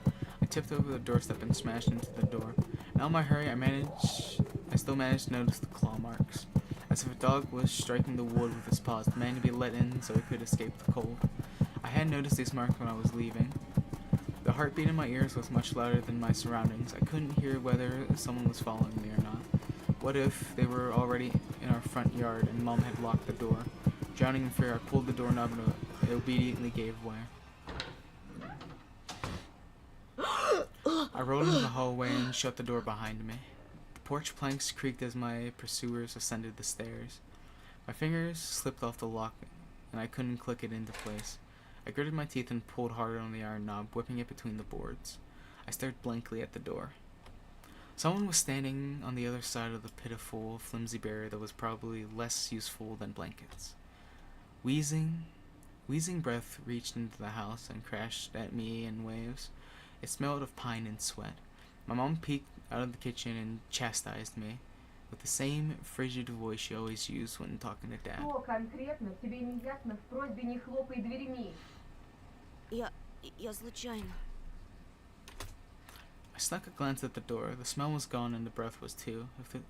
I tipped over the doorstep and smashed into the door. In all my hurry, I still managed to notice the claw marks. As if a dog was striking the wood with his paws, demanding to be let in so it could escape the cold. I had noticed these marks when I was leaving. The heartbeat in my ears was much louder than my surroundings. I couldn't hear whether someone was following me or not. What if they were already in our front yard and Mom had locked the door? Drowning in fear, I pulled the doorknob and it obediently gave way. I rolled into the hallway and shut the door behind me. The porch planks creaked as my pursuers ascended the stairs. My fingers slipped off the lock and I couldn't click it into place. I gritted my teeth and pulled harder on the iron knob, whipping it between the boards. I stared blankly at the door. Someone was standing on the other side of the pitiful, flimsy barrier that was probably less useful than blankets. Wheezing breath reached into the house and crashed at me in waves. It smelled of pine and sweat. My mom peeked out of the kitchen and chastised me with the same frigid voice she always used when talking to Dad. Что конкретно тебе не ясно в просьбе не хлопай дверьми? Я случайно. I snuck a glance at the door. The smell was gone and the breath was too.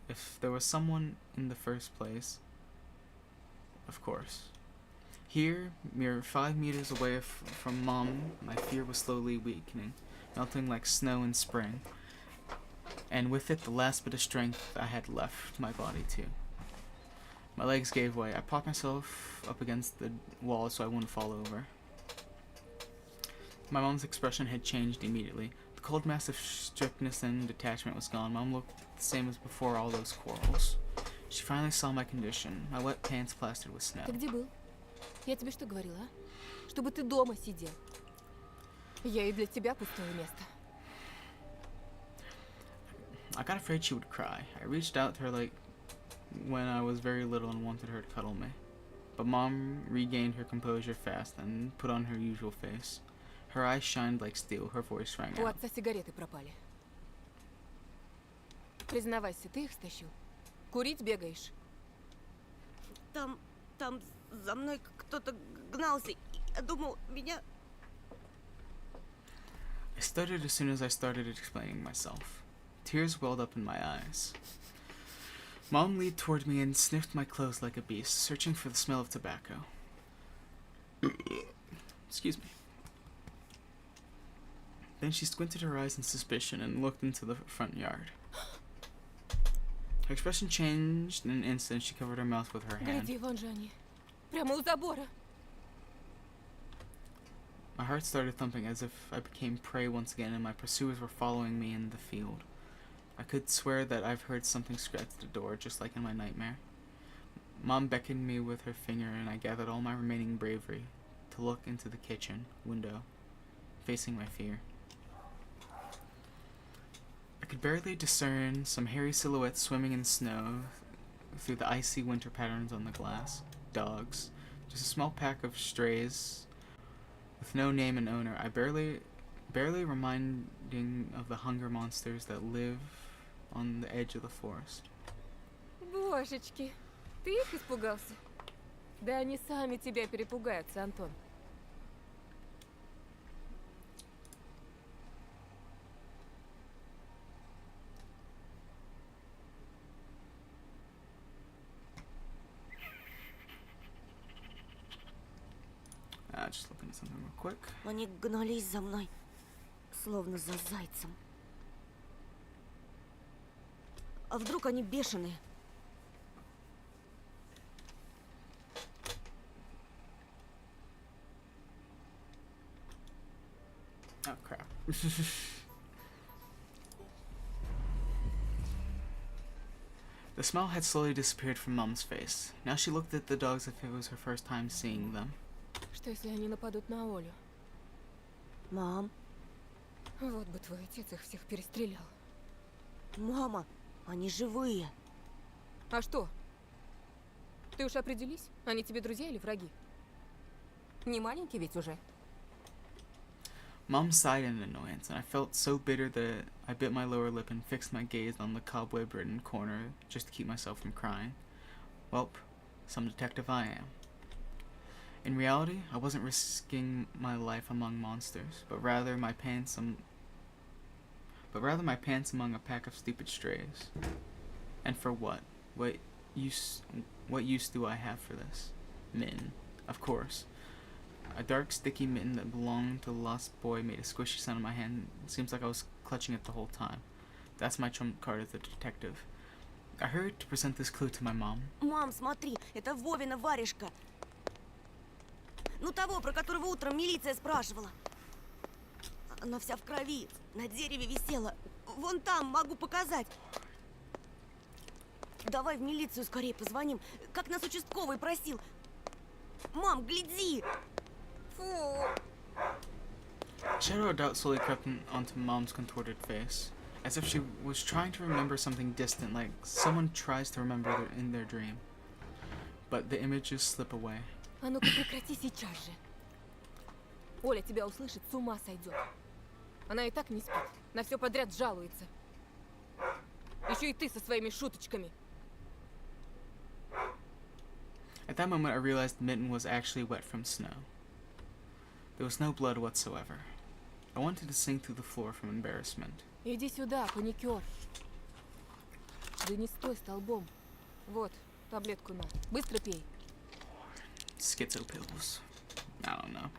If there was someone in the first place, of course. Here, mere 5 meters away from Mom, my fear was slowly weakening, melting like snow in spring, and with it the last bit of strength I had left my body too. My legs gave way. I propped myself up against the wall so I wouldn't fall over. My mom's expression had changed immediately. The cold mass of strictness and detachment was gone. Mom looked the same as before all those quarrels. She finally saw my condition, my wet pants plastered with snow. Ты где был? Я тебе что говорила, а? Чтобы ты дома сидел. Я и для тебя пустое место. I got afraid she would cry. I reached out to her like when I was very little and wanted her to cuddle me. But Mom regained her composure fast and put on her usual face. Her eyes shined like steel, her voice rang У out. отца сигареты пропали. Признавайся, ты их стащил? Курить бегаешь? Там за мной кто-то гнался. Я думал, меня... I stuttered as soon as I started explaining myself. Tears welled up in my eyes. Mom leaned toward me and sniffed my clothes like a beast, searching for the smell of tobacco. Excuse me. Then she squinted her eyes in suspicion and looked into the front yard. Her expression changed in an instant. She covered her mouth with her hand. Гляди, вон же они. Прямо у забора. My heart started thumping as if I became prey once again and my pursuers were following me in the field. I could swear that I've heard something scratch the door, just like in my nightmare. Mom beckoned me with her finger and I gathered all my remaining bravery to look into the kitchen window, facing my fear. I could barely discern some hairy silhouettes swimming in snow through the icy winter patterns on the glass. Dogs. Just a small pack of strays with no name and owner. I barely reminding of the hunger monsters that live on the edge of the forest. Божечки, ты их испугался? Да они сами тебя перепугаются, Антон. Just looking at something real quick. Они гнались за мной, словно за зайцем. А вдруг они бешеные? Oh crap. The smile had slowly disappeared from Mom's face. Now she looked at the dogs as if it was her first time seeing them. Что если они нападут на Олю? Мам, Вот бы твой отец их всех перестрелял. мама, они живые. А что? Ты уж определись, они тебе друзья или враги? Не маленький ведь уже. Mom sighed in annoyance, and I felt so bitter that I bit my lower lip and fixed my gaze on the cobweb-ridden corner just to keep myself from crying. Welp, some detective I am. In reality, I wasn't risking my life among monsters, but rather my pants among a pack of stupid strays. And for what? What use do I have for this? Mitten, of course. A dark, sticky mitten that belonged to the lost boy made a squishy sound in my hand. It seems like I was clutching it the whole time. That's my trump card as a detective. I hurried to present this clue to my mom. Мам, смотри, это Вовина варежка. Ну того, про которого утром милиция спрашивала. Она вся в крови, на дереве висела. Вон там, могу показать. Давай в милицию скорее позвоним, как нас участковый просил. Мам, гляди! Фу! A shadow of doubt slowly crept onto Mom's contorted face, as if she was trying to remember something distant, like someone tries to remember in their dream. But the images slip away. А ну-ка прекрати сейчас же. Оля тебя услышит, с ума сойдет. Она и так не спит, на все подряд жалуется. Еще и ты со своими шуточками. At that moment, I realized the mitten was actually wet from snow. There was no blood whatsoever. I wanted to sink through the floor from embarrassment. Иди сюда, паникер. Да не стой столбом. Вот, таблетку на. Быстро пей. Schizo pills. I don't know.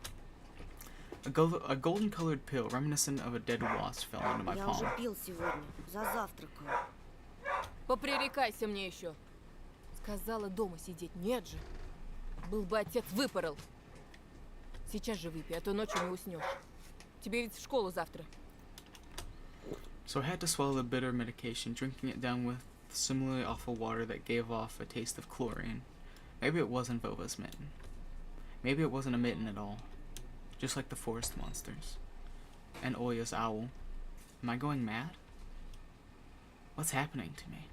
A golden-colored pill reminiscent of a dead wasp fell into my Я уже palm. пил сегодня, за завтраком. Попререкайся мне еще. Сказала дома сидеть. Нет же. Был бы отец, выпорол. Сейчас же выпей, а то ночью не уснешь. Тебе ведь в школу завтра. So I had to swallow the bitter medication, drinking it down with similarly awful water that gave off a taste of chlorine. Maybe it wasn't Vova's mitten. Maybe it wasn't a mitten at all. Just like the forest monsters. And Oya's owl. Am I going mad? What's happening to me?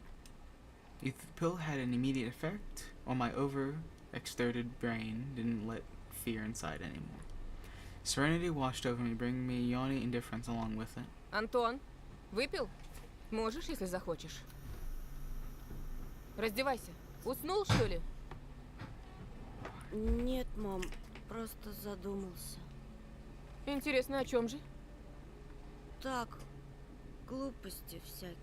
Either the pill had an immediate effect, or my overexerted brain didn't let fear inside anymore. Serenity washed over me, bringing me yawning indifference along with it. Антон, выпил? Можешь, если захочешь. Раздевайся. Уснул, что ли? Нет, мам, просто задумался. Интересно, о чем же? Так, глупости всякие.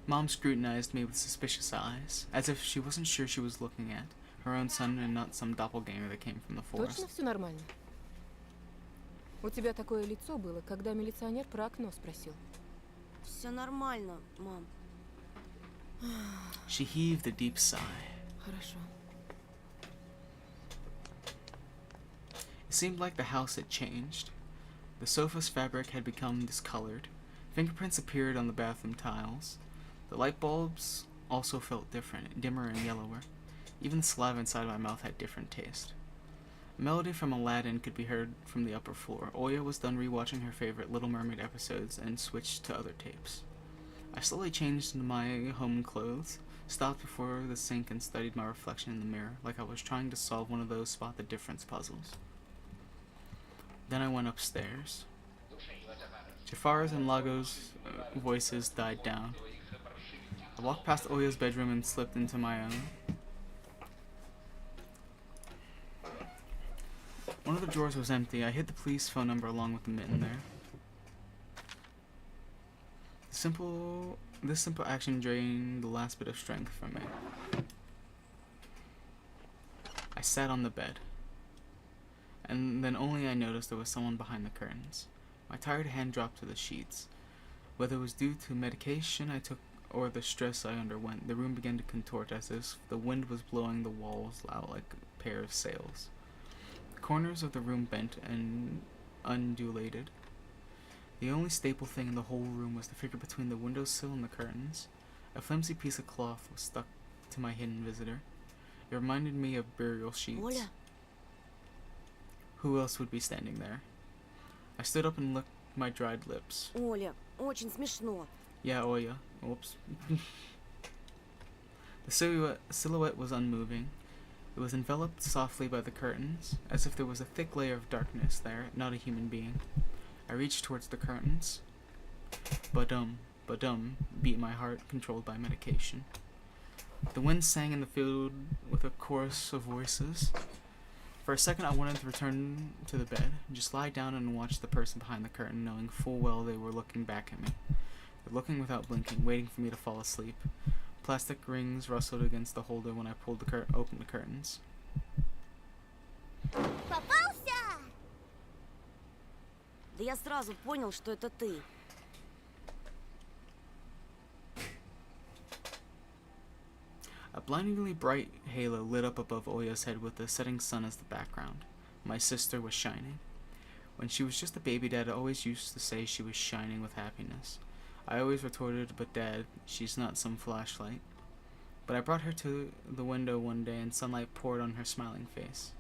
Mom scrutinized me with suspicious eyes, as if she wasn't sure she was looking at her own son and not some doppelganger that came from the Точно forest. все нормально? У тебя такое лицо было, когда милиционер про окно спросил. Все нормально, мам. She heaved a deep sigh. Хорошо. It seemed like the house had changed. The sofa's fabric had become discolored. Fingerprints appeared on the bathroom tiles. The light bulbs also felt different, dimmer and yellower. Even the saliva inside my mouth had different taste. A melody from Aladdin could be heard from the upper floor. Oya was done rewatching her favorite Little Mermaid episodes and switched to other tapes. I slowly changed into my home clothes, stopped before the sink and studied my reflection in the mirror like I was trying to solve one of those spot the difference puzzles. Then I went upstairs. Jafar's and Lago's voices died down. I walked past Oya's bedroom and slipped into my own. One of the drawers was empty. I hid the police phone number along with the mitten there. This simple action drained the last bit of strength from me. I sat on the bed, and then only I noticed there was someone behind the curtains. My tired hand dropped to the sheets. Whether it was due to medication I took or the stress I underwent, the room began to contort as if the wind was blowing the walls out like a pair of sails. The corners of the room bent and undulated. The only staple thing in the whole room was the figure between the windowsill and the curtains. A flimsy piece of cloth was stuck to my hidden visitor. It reminded me of burial sheets. Оля, Who else would be standing there? I stood up and licked my dried lips. Оля, очень смешно. Yeah, Oya. Oops. The silhouette was unmoving. It was enveloped softly by the curtains, as if there was a thick layer of darkness there, not a human being. I reached towards the curtains. Ba-dum, ba-dum, beat my heart, controlled by medication. The wind sang in the field with a chorus of voices. For a second, I wanted to return to the bed, just lie down and watch the person behind the curtain, knowing full well they were looking back at me. They're looking without blinking, waiting for me to fall asleep. Plastic rings rustled against the holder when I pulled open the curtains. Попался! Да я сразу понял, что это ты. A blindingly bright halo lit up above Oya's head with the setting sun as the background. My sister was shining. When she was just a baby, Dad always used to say she was shining with happiness. I always retorted, but Dad, she's not some flashlight. But I brought her to the window one day and sunlight poured on her smiling face.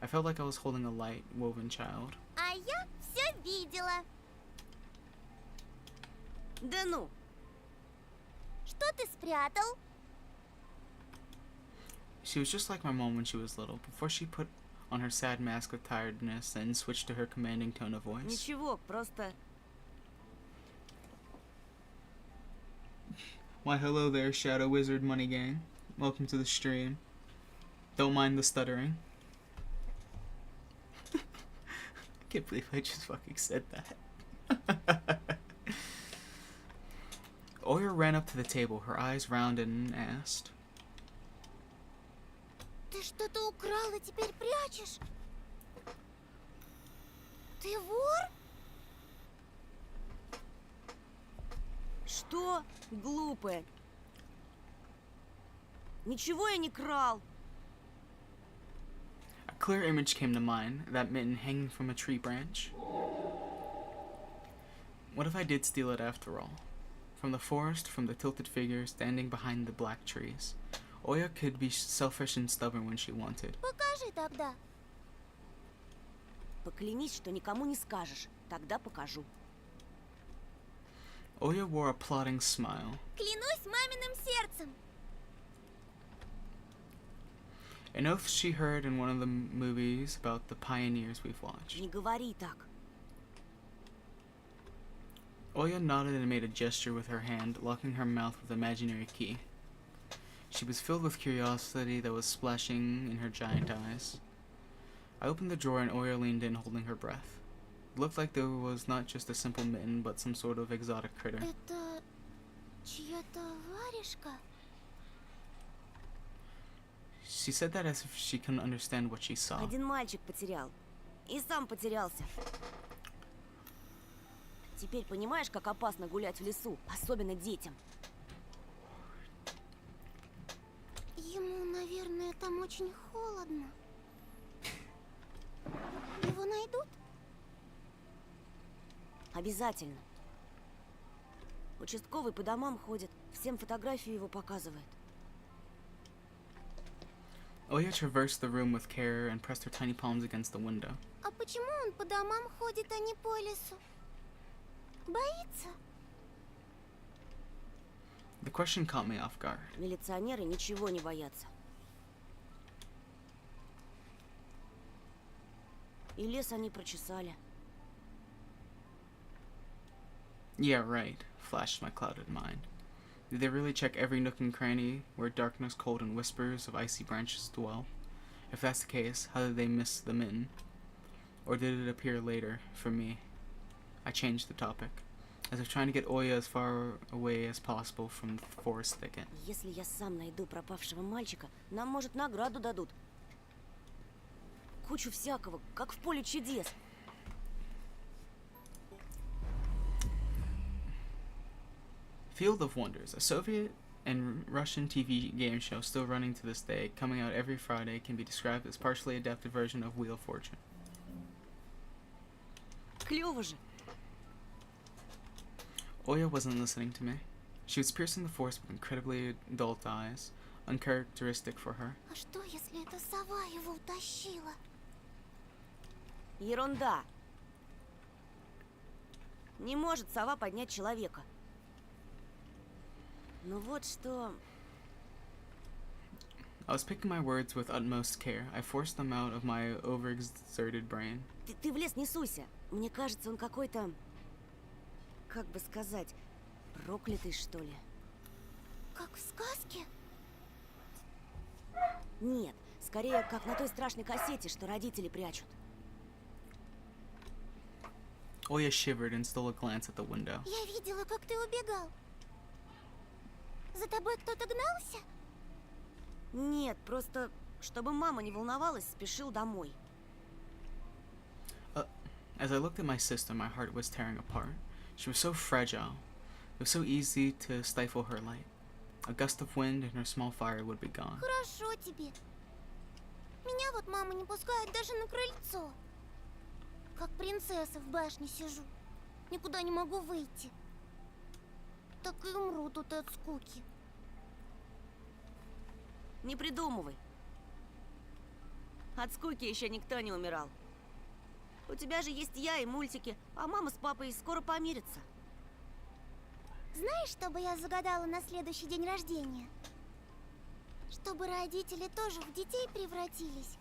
I felt like I was holding a light, woven child. А я все видела. Да ну, Что ты спрятал? She was just like my mom when she was little, before she put on her sad mask of tiredness and switched to her commanding tone of voice. ничего, просто... Why hello there, Shadow Wizard Money Gang. Welcome to the stream. Don't mind the stuttering. I can't believe I just fucking said that. Oya ran up to the table, her eyes rounded, and asked, Ты что-то украл и теперь прячешь? Ты вор? Что? Глупая. Ничего я не крал. A clear image came to mind, that mitten hanging from a tree branch. What if I did steal it after all? From the forest, from the tilted figure standing behind the black trees. Oya could be selfish and stubborn when she wanted. Покажи тогда. Поклянись, что никому не скажешь. Тогда покажу. Oya wore a plotting smile. Клянусь маминым сердцем. An oath she heard in one of the movies about the pioneers we've watched. Не говори так. Oya nodded and made a gesture with her hand, locking her mouth with imaginary key. She was filled with curiosity that was splashing in her giant eyes. I opened the drawer and Oya leaned in, holding her breath. It looked like there was not just a simple mitten, but some sort of exotic critter. Это чья-то варежка? She said that as if she couldn't understand what she saw. Один мальчик потерял. И сам потерялся. Теперь понимаешь, как опасно гулять в лесу, особенно детям? Ему, наверное, там очень холодно. Его найдут? Обязательно. Участковый по домам ходит, всем фотографию его показывает. Oya traversed the room with care and pressed her tiny palms against the window. А почему он по домам ходит, а не по лесу? Боится? The question caught me off guard. Милиционеры ничего не боятся. И лес они прочесали. Yeah, right, flashed my clouded mind. Did they really check every nook and cranny where darkness, cold, and whispers of icy branches dwell? If that's the case, how did they miss the mitten? Or did it appear later, for me? I changed the topic, as if trying to get Oya as far away as possible from the forest thicket. Если я сам найду пропавшего мальчика, нам, может, награду дадут. Кучу всякого, как в поле чудес. Field of Wonders, a Soviet and Russian TV game show still running to this day, coming out every Friday, can be described as partially adapted version of Wheel of Fortune. Клёво же. Oya wasn't listening to me. She was piercing the forest with incredibly adult eyes, uncharacteristic for her. А что, если эта сова его утащила? Ерунда. Не может сова поднять человека. Ну вот что... I was picking my words with utmost care. I forced them out of my overexerted brain. Ты в лес не суйся. Мне кажется, он какой-то... Как бы сказать... Проклятый, что ли. Как в сказке? Нет, скорее, как на той страшной кассете, что родители прячут. Oya shivered and stole a glance at the window. Я видела, как ты убегал. За тобой кто-то гнался? Нет, просто, чтобы мама не волновалась, спешил домой. As I looked at my sister, my heart was tearing apart. She was so fragile. It was so easy to stifle her light. A gust of wind and her small fire would be gone. Хорошо тебе. Меня вот мама не пускает даже на крыльцо. Как принцесса в башне сижу. Никуда не могу выйти. Так и умру тут от скуки. Не придумывай. От скуки еще никто не умирал. У тебя же есть я и мультики, а мама с папой скоро помирятся. Знаешь, что бы я загадала на следующий день рождения? Чтобы родители тоже в детей превратились.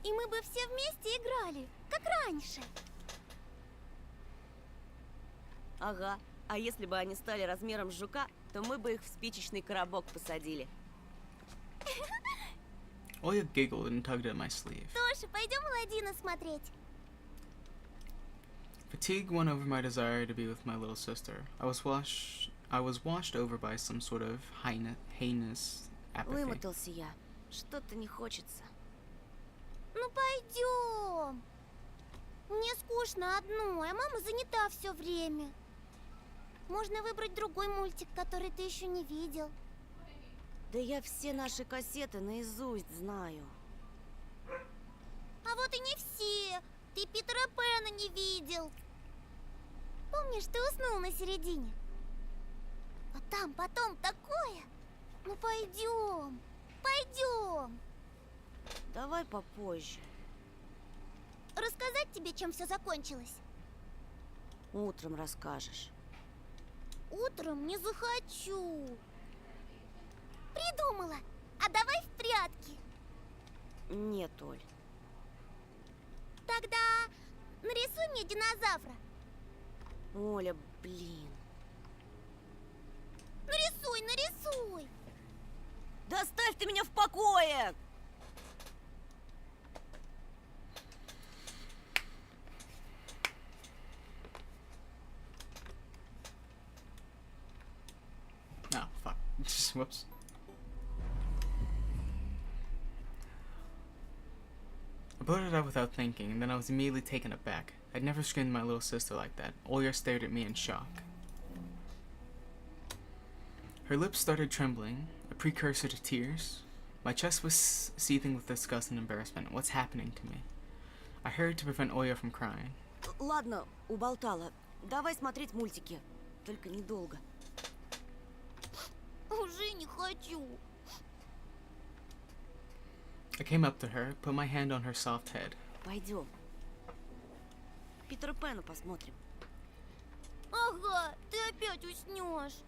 И мы бы все вместе играли, как раньше. Ага, а если бы они стали размером с жука, то мы бы их в спичечный коробок посадили. Oya giggled and tugged at my sleeve. Тоша, пойдем Аладдина смотреть. Fatigue won over my desire to be with my little sister. I was washed over by some sort of heinous apathy. Вымотался я. Что-то не хочется. Ну пойдем. Мне скучно одной, а мама занята все время. Можно выбрать другой мультик, который ты еще не видел. Да я все наши кассеты наизусть знаю. А вот и не все. Ты Питера Пэна не видел. Помнишь, ты уснул на середине? А там потом такое. Ну пойдем, пойдем. Давай попозже. Рассказать тебе, чем все закончилось? Утром расскажешь. Утром не захочу. Придумала. А давай в прятки. Нет, Оль. Тогда нарисуй мне динозавра. Оля, блин. Нарисуй, нарисуй. Да оставь ты меня в покое! Oh, fuck. Whoops. I blurted out without thinking, and then I was immediately taken aback. I'd never screamed at my little sister like that. Oya stared at me in shock. Her lips started trembling, a precursor to tears. My chest was seething with disgust and embarrassment. What's happening to me? I hurried to prevent Oya from crying. Ладно, уболтала. Давай смотреть мультики. Только недолго. Уже не хочу. I came up to her, put my hand on her soft head. Пойдем. Питера Пэна посмотрим. Ага, ты опять уснешь.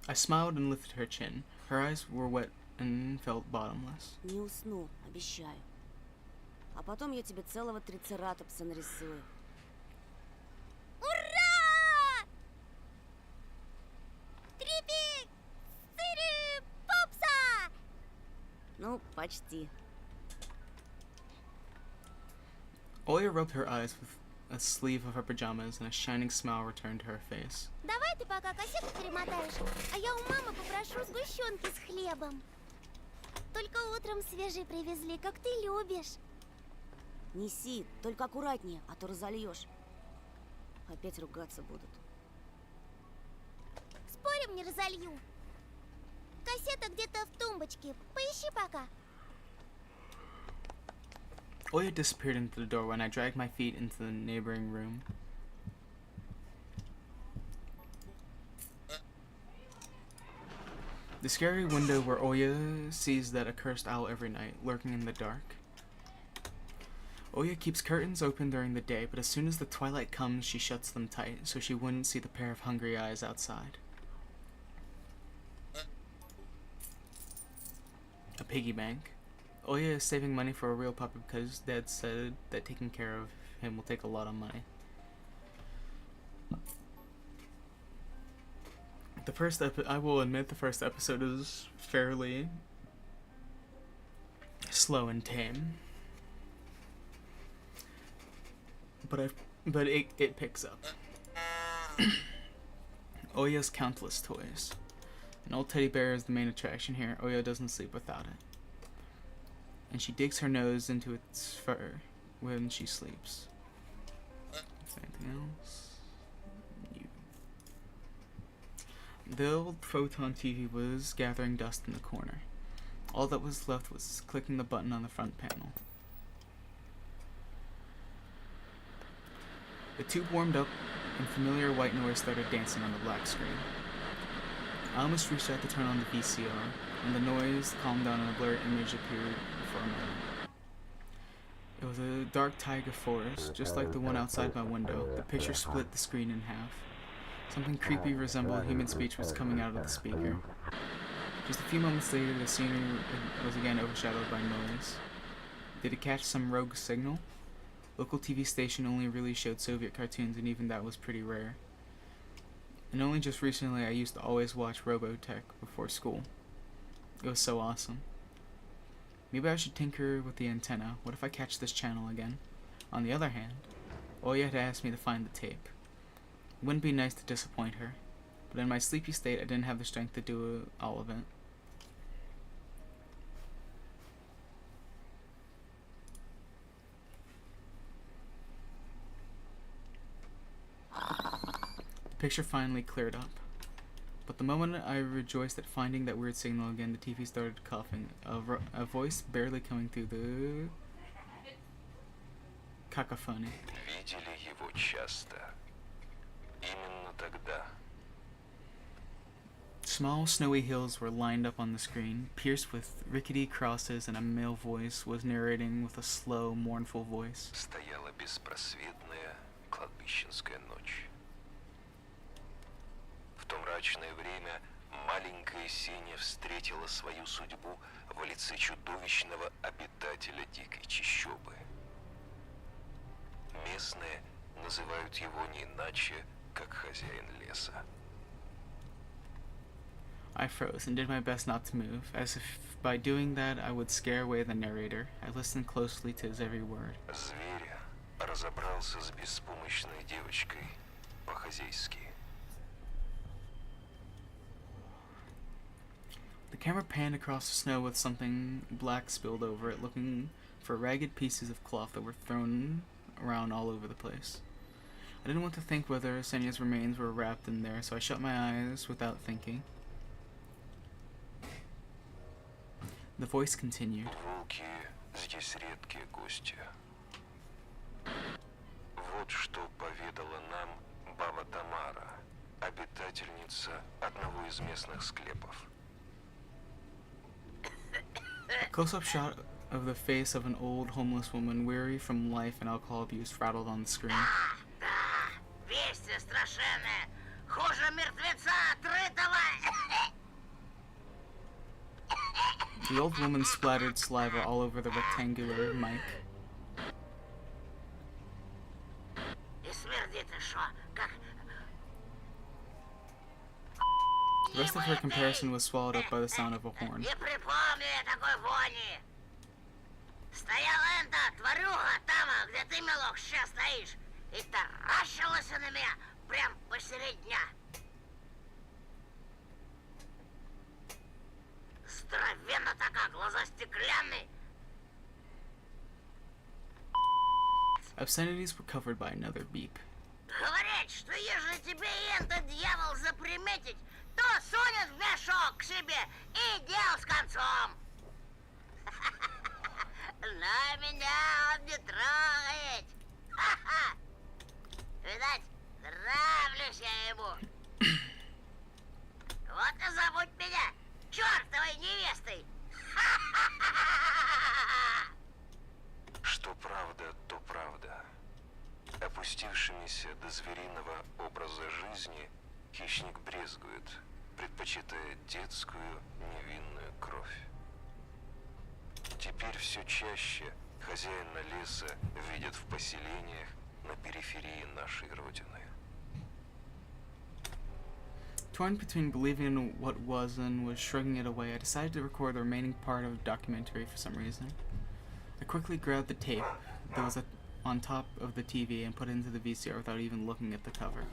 I smiled and lifted her chin. Her eyes were wet and felt bottomless. Не усну, обещаю. А потом я тебе целого трицератопса нарисую. Ура! Трипи! Сири! Попса! Ну, почти. Oya rubbed her eyes with a sleeve of her pajamas, and a shining smile returned to her face. Давай ты пока кассету перемотаешь, а я у мамы попрошу сгущенки с хлебом. Только утром свежий привезли, как ты любишь. Неси, только аккуратнее, а то разольешь. Опять ругаться будут. Спорим, не разолью. Кассета где-то в тумбочке. Поищи пока. Oya disappeared into the doorway, and I dragged my feet into the neighboring room. The scary window where Oya sees that accursed owl every night, lurking in the dark. Oya keeps curtains open during the day, but as soon as the twilight comes, she shuts them tight, so she wouldn't see the pair of hungry eyes outside. A piggy bank. Oya is saving money for a real puppy because Dad said that taking care of him will take a lot of money. I will admit the first episode is fairly slow and tame. But it picks up. Oya's countless toys. An old teddy bear is the main attraction here. Oya doesn't sleep without it. And she digs her nose into its fur when she sleeps. Is there anything else? The old photon TV was gathering dust in the corner. All that was left was clicking the button on the front panel. The tube warmed up and familiar white noise started dancing on the black screen. I almost reached out to turn on the VCR, and the noise calmed down and a blurry image appeared for a moment. It was a dark taiga forest, just like the one outside my window. The picture split the screen in half. Something creepy resembling human speech was coming out of the speaker. Just a few moments later, the scenery was again overshadowed by noise. Did it catch some rogue signal? Local TV station only really showed Soviet cartoons, and even that was pretty rare. And only just recently I used to always watch Robotech before school. It was so awesome. Maybe I should tinker with the antenna. What if I catch this channel again? On the other hand, Oya had asked me to find the tape. It wouldn't be nice to disappoint her, but in my sleepy state I didn't have the strength to do all of it. The picture finally cleared up. But the moment I rejoiced at finding that weird signal again, the TV started coughing. A voice barely coming through the cacophony. Видели его часто. Именно тогда. Small snowy hills were lined up on the screen, pierced with rickety crosses, and a male voice was narrating with a slow, mournful voice. Стояла беспросветная кладбищенская ночь. В то мрачное время маленькая Сеня встретила свою судьбу в лице чудовищного обитателя дикой чащобы. Местные называют его не иначе, как хозяин леса. I froze and did my best not to move, as if by doing that I would scare away the narrator. I listened closely to his every word. Зверя разобрался с беспомощной девочкой по-хозяйски. The camera panned across the snow with something black spilled over it, looking for ragged pieces of cloth that were thrown around all over the place. I didn't want to think whether Senya's remains were wrapped in there, so I shut my eyes without thinking. The voice continued. Волки здесь редкие гости. Вот что поведала нам баба Тамара, обитательница одного из местных склепов. A close-up shot of the face of an old homeless woman, weary from life and alcohol abuse, rattled on the screen. Вести страшенные. Хуже мертвеца отрытого. The old woman splattered saliva all over the rectangular mic. И смердит еще, как... The rest of her comparison was swallowed up by the sound of a horn. Не припомню я такой вони. Стояла эта тварюга там, где ты, милок, сейчас стоишь, и таращилась на меня прям посередь дня. Здоровенно такая, глаза стеклянные. Obscenities were covered by another beep. Говорят, что ежели тебе этот дьявол заприметить, то сунет в мешок к себе и дел с концом. Но меня он не трогает. Ха-ха. Видать, нравлюсь я ему. Вот и забудь меня чертовой невестой. Что правда, то правда. Опустившимися до звериного образа жизни хищник брезгует, предпочитая детскую невинную кровь. Теперь все чаще хозяина леса видят в поселениях на периферии нашей родины. Torn between believing in what was and was shrugging it away, I decided to record the remaining part of the documentary for some reason. I quickly grabbed the tape that was on top of the TV and put it into the VCR without even looking at the cover.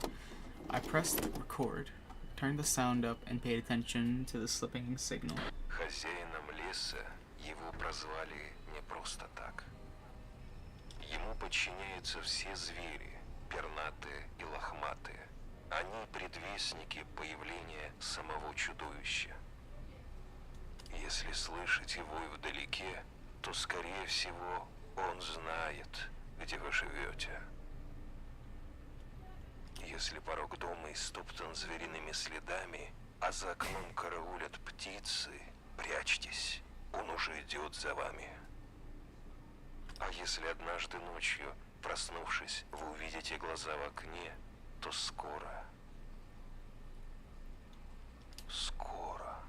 I pressed record, turned the sound up, and paid attention to the slipping signal. Хозяином леса его прозвали не просто так. Ему подчиняются все звери, пернатые и лохматые. Они предвестники появления самого чудовища. Если слышите вой вдалеке, то, скорее всего, он знает, где вы живете. Если порог дома истоптан звериными следами, а за окном караулят птицы, прячьтесь, он уже идет за вами. А если однажды ночью, проснувшись, вы увидите глаза в окне, то скоро, скоро,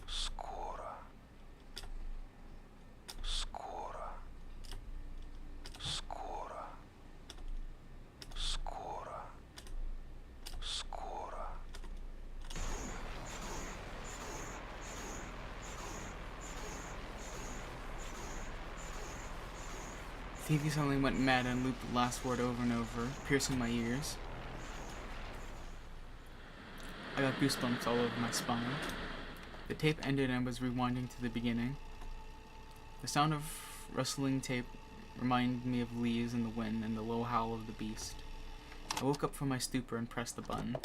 скоро, скоро, скоро, скоро, скоро. TV suddenly went mad and looped the last word over and over, piercing my ears. I got goosebumps all over my spine. The tape ended and was rewinding to the beginning. The sound of rustling tape reminded me of leaves in the wind and the low howl of the beast. I woke up from my stupor and pressed the button.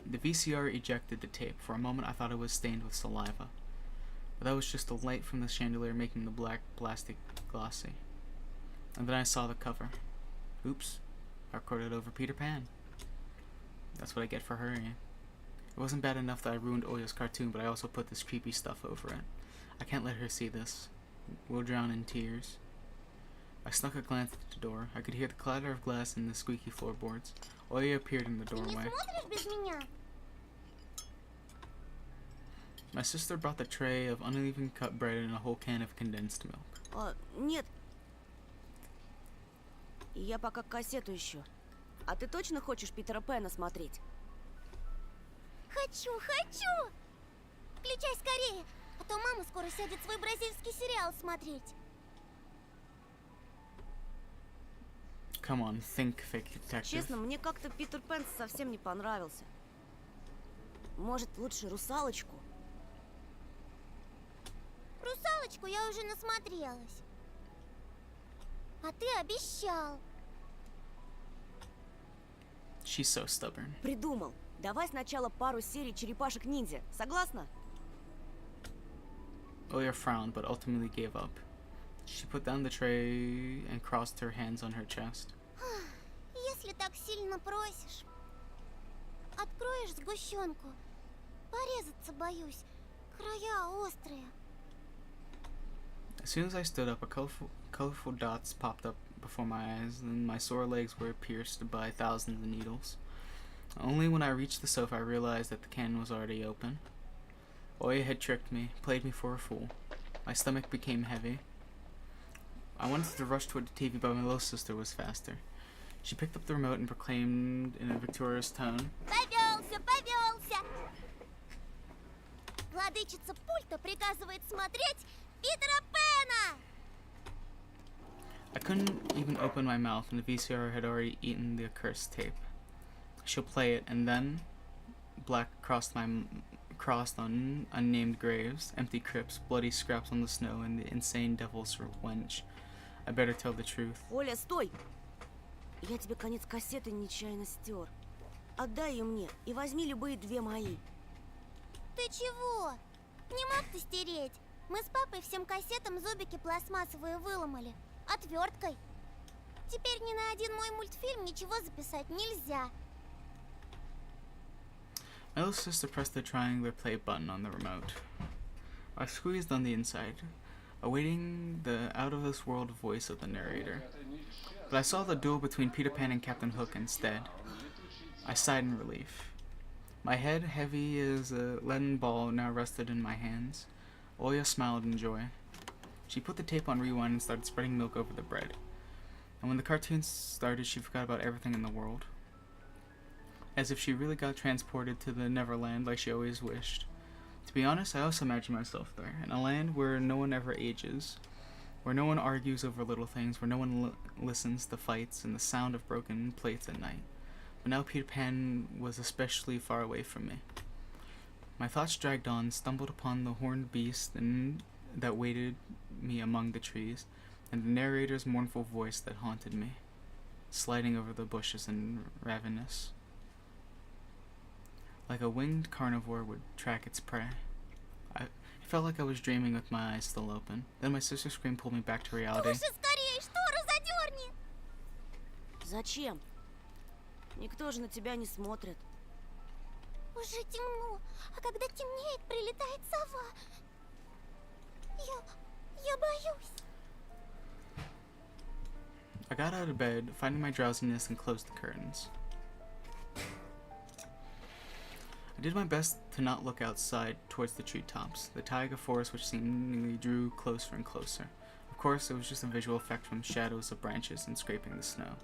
The VCR ejected the tape. For a moment I thought it was stained with saliva, but that was just the light from the chandelier making the black plastic glossy. And then I saw the cover. Oops, I recorded over Peter Pan. That's what I get for hurrying. It wasn't bad enough that I ruined Oya's cartoon, but I also put this creepy stuff over it. I can't let her see this. We'll drown in tears. I snuck a glance at the door. I could hear the clatter of glass and the squeaky floorboards. Oya appeared in the Ты не doorway. смотришь без меня? My sister brought the tray of uneven cut bread and a whole can of condensed milk. Нет. Я пока кассету ищу. А ты точно хочешь Питера Пэна смотреть? Хочу, хочу! Включай скорее, а то мама скоро сядет свой бразильский сериал смотреть. Come on, think, fake detective. Честно, мне как-то Питер Пэн совсем не понравился. Может, лучше «Русалочку»? Русалочку я уже насмотрелась. А ты обещал. She's so stubborn. Придумал. Давай сначала пару серий «Черепашек-ниндзя». Согласна? Oya frowned, but ultimately gave up. She put down the tray and crossed her hands on her chest. Если так сильно просишь. Откроешь сгущенку. Порезаться боюсь. Края острые. As soon as I stood up, colorful dots popped up before my eyes, and my sore legs were pierced by thousands of needles. Only when I reached the sofa I realized that the can was already open. Oya had tricked me, played me for a fool. My stomach became heavy. I wanted to rush toward the TV, but my little sister was faster. She picked up the remote and proclaimed in a victorious tone, Повелся, повелся! Владычица пульта приказывает смотреть Питера Пэна! I couldn't even open my mouth, and the VCR had already eaten the accursed tape. She'll play it, and then black crossed on unnamed graves, empty crypts, bloody scraps on the snow, and the insane devil's wench. I better tell the truth. Оля, стой! Я тебе конец кассеты нечаянно стер. Отдай ее мне и возьми любые две мои. Ты чего? Не мог ты стереть? Мы с папой всем кассетам зубики пластмассовые выломали. Отверткой. Теперь ни на один мой мультфильм ничего записать нельзя. My little sister pressed the triangular play button on the remote. I squeezed on the inside, awaiting the out-of-this-world voice of the narrator. But I saw the duel between Peter Pan and Captain Hook instead. I sighed in relief. My head, heavy as a leaden ball, now rested in my hands. Oya smiled in joy. She put the tape on rewind and started spreading milk over the bread. And when the cartoons started, she forgot about everything in the world. As if she really got transported to the Neverland like she always wished. To be honest, I also imagined myself there, in a land where no one ever ages, where no one argues over little things, where no one listens to fights and the sound of broken plates at night. But now Peter Pan was especially far away from me. My thoughts dragged on, stumbled upon the horned beast that waited me among the trees, and the narrator's mournful voice that haunted me, sliding over the bushes in ravenous. Like a winged carnivore would track its prey. I felt like I was dreaming with my eyes still open. Then my sister's scream pulled me back to reality. Туши скорее, штору задерни! Зачем? Никто же на тебя не смотрит. Уже темно, а когда темнеет, прилетает сова. Я боюсь. I got out of bed, finding my drowsiness, and closed the curtains. I did my best to not look outside towards the treetops, the taiga forest which seemingly drew closer and closer. Of course, it was just a visual effect from shadows of branches and scraping the snow.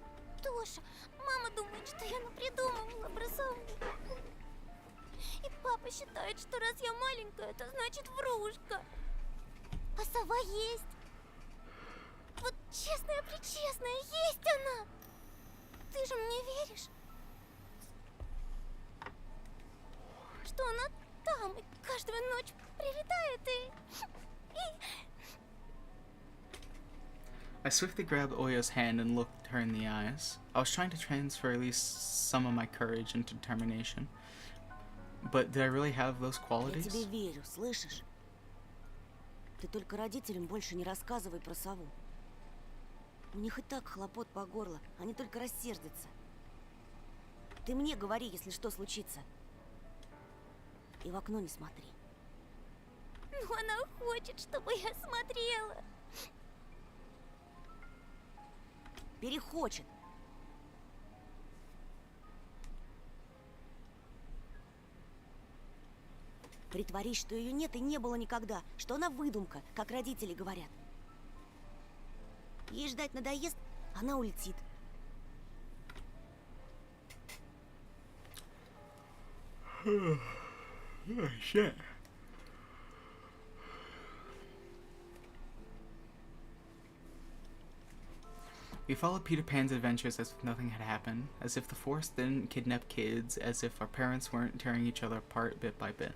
Тоша, мама думает, что я напридумывала про сову. И папа считает, что раз я маленькая, это значит врушка. А сова есть. Вот честная-пречестная, есть она. Ты же мне веришь? Что она там и каждую ночь прилетает I swiftly grabbed Oya's hand and looked her in the eyes. I was trying to transfer at least some of my courage and determination. But did I really have those Я qualities? тебе верю, слышишь? Ты только родителям больше не рассказывай про сову. У них и так хлопот по горло, они только рассердятся. Ты мне говори, если что случится. И в окно не смотри. Но она хочет, чтобы я смотрела. Перехочет. Притворись, что ее нет и не было никогда, что она выдумка, как родители говорят. Ей ждать надоест, она улетит. Oh, shit. We followed Peter Pan's adventures as if nothing had happened, as if the forest didn't kidnap kids, as if our parents weren't tearing each other apart bit by bit.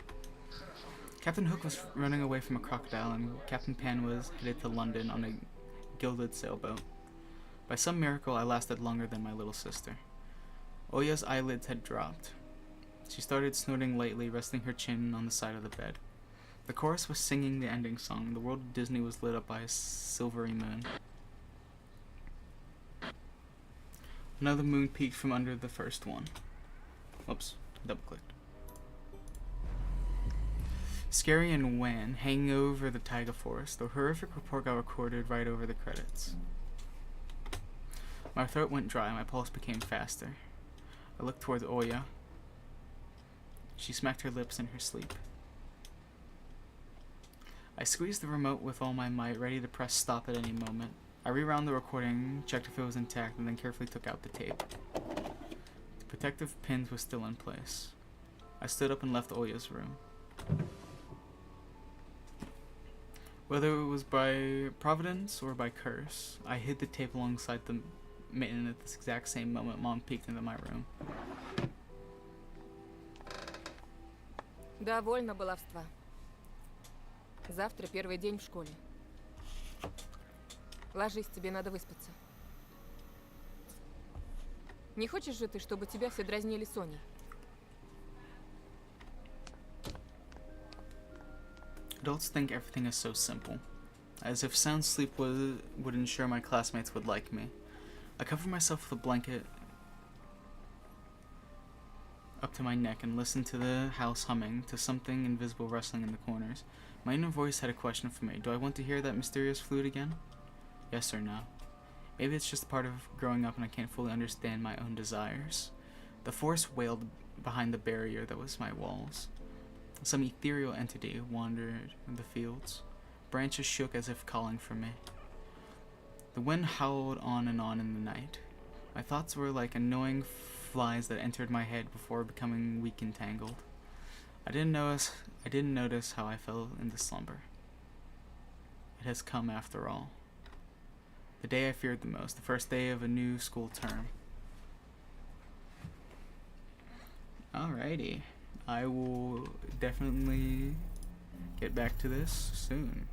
Captain Hook was running away from a crocodile, and Captain Pan was headed to London on a gilded sailboat. By some miracle, I lasted longer than my little sister. Oya's eyelids had dropped. She started snorting lightly, resting her chin on the side of the bed. The chorus was singing the ending song. The world of Disney was lit up by a silvery moon. Another moon peeked from under the first one. Whoops, double-clicked. Scary and wan, hanging over the taiga forest, the horrific report got recorded right over the credits. My throat went dry, my pulse became faster. I looked towards Oya. She smacked her lips in her sleep. I squeezed the remote with all my might, ready to press stop at any moment. I rewound the recording, checked if it was intact, and then carefully took out the tape. The protective pins were still in place. I stood up and left Oya's room. Whether it was by providence or by curse, I hid the tape alongside the mitten at this exact same moment Mom peeked into my room. Довольно баловства. Завтра первый день в школе. Ложись, тебе надо выспаться. Не хочешь же ты, чтобы тебя все дразнили Соней? Adults think everything is so simple, as if sound sleep would ensure my classmates would like me. I covered myself with a blanket up to my neck and listened to the house humming, to something invisible rustling in the corners. My inner voice had a question for me. Do I want to hear that mysterious flute again? Yes or no? Maybe it's just part of growing up and I can't fully understand my own desires. The forest wailed behind the barrier that was my walls. Some ethereal entity wandered in the fields. Branches shook as if calling for me. The wind howled on and on in the night. My thoughts were like annoying flies that entered my head before becoming weak and tangled. I didn't notice how I fell into slumber. It has come after all. The day I feared the most, the first day of a new school term. Alrighty. I will definitely get back to this soon.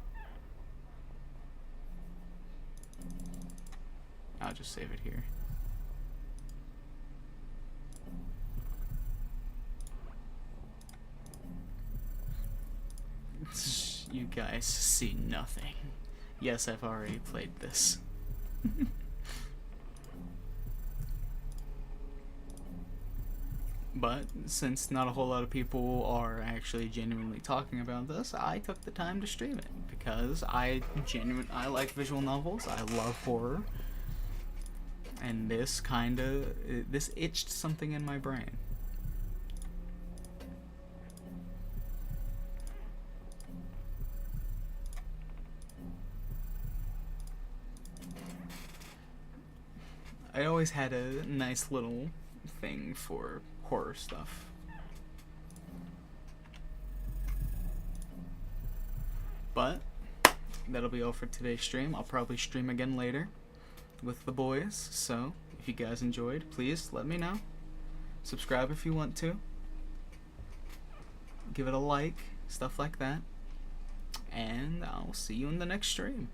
I'll just save it here. You guys see nothing. Yes, I've already played this. But since not a whole lot of people are actually genuinely talking about this, I took the time to stream it because I like visual novels. I love horror. And this itched something in my brain. I always had a nice little thing for horror stuff. But that'll be all for today's stream. I'll probably stream again later with the boys, so if you guys enjoyed, please let me know. Subscribe if you want to. Give it a like, stuff like that. And I'll see you in the next stream.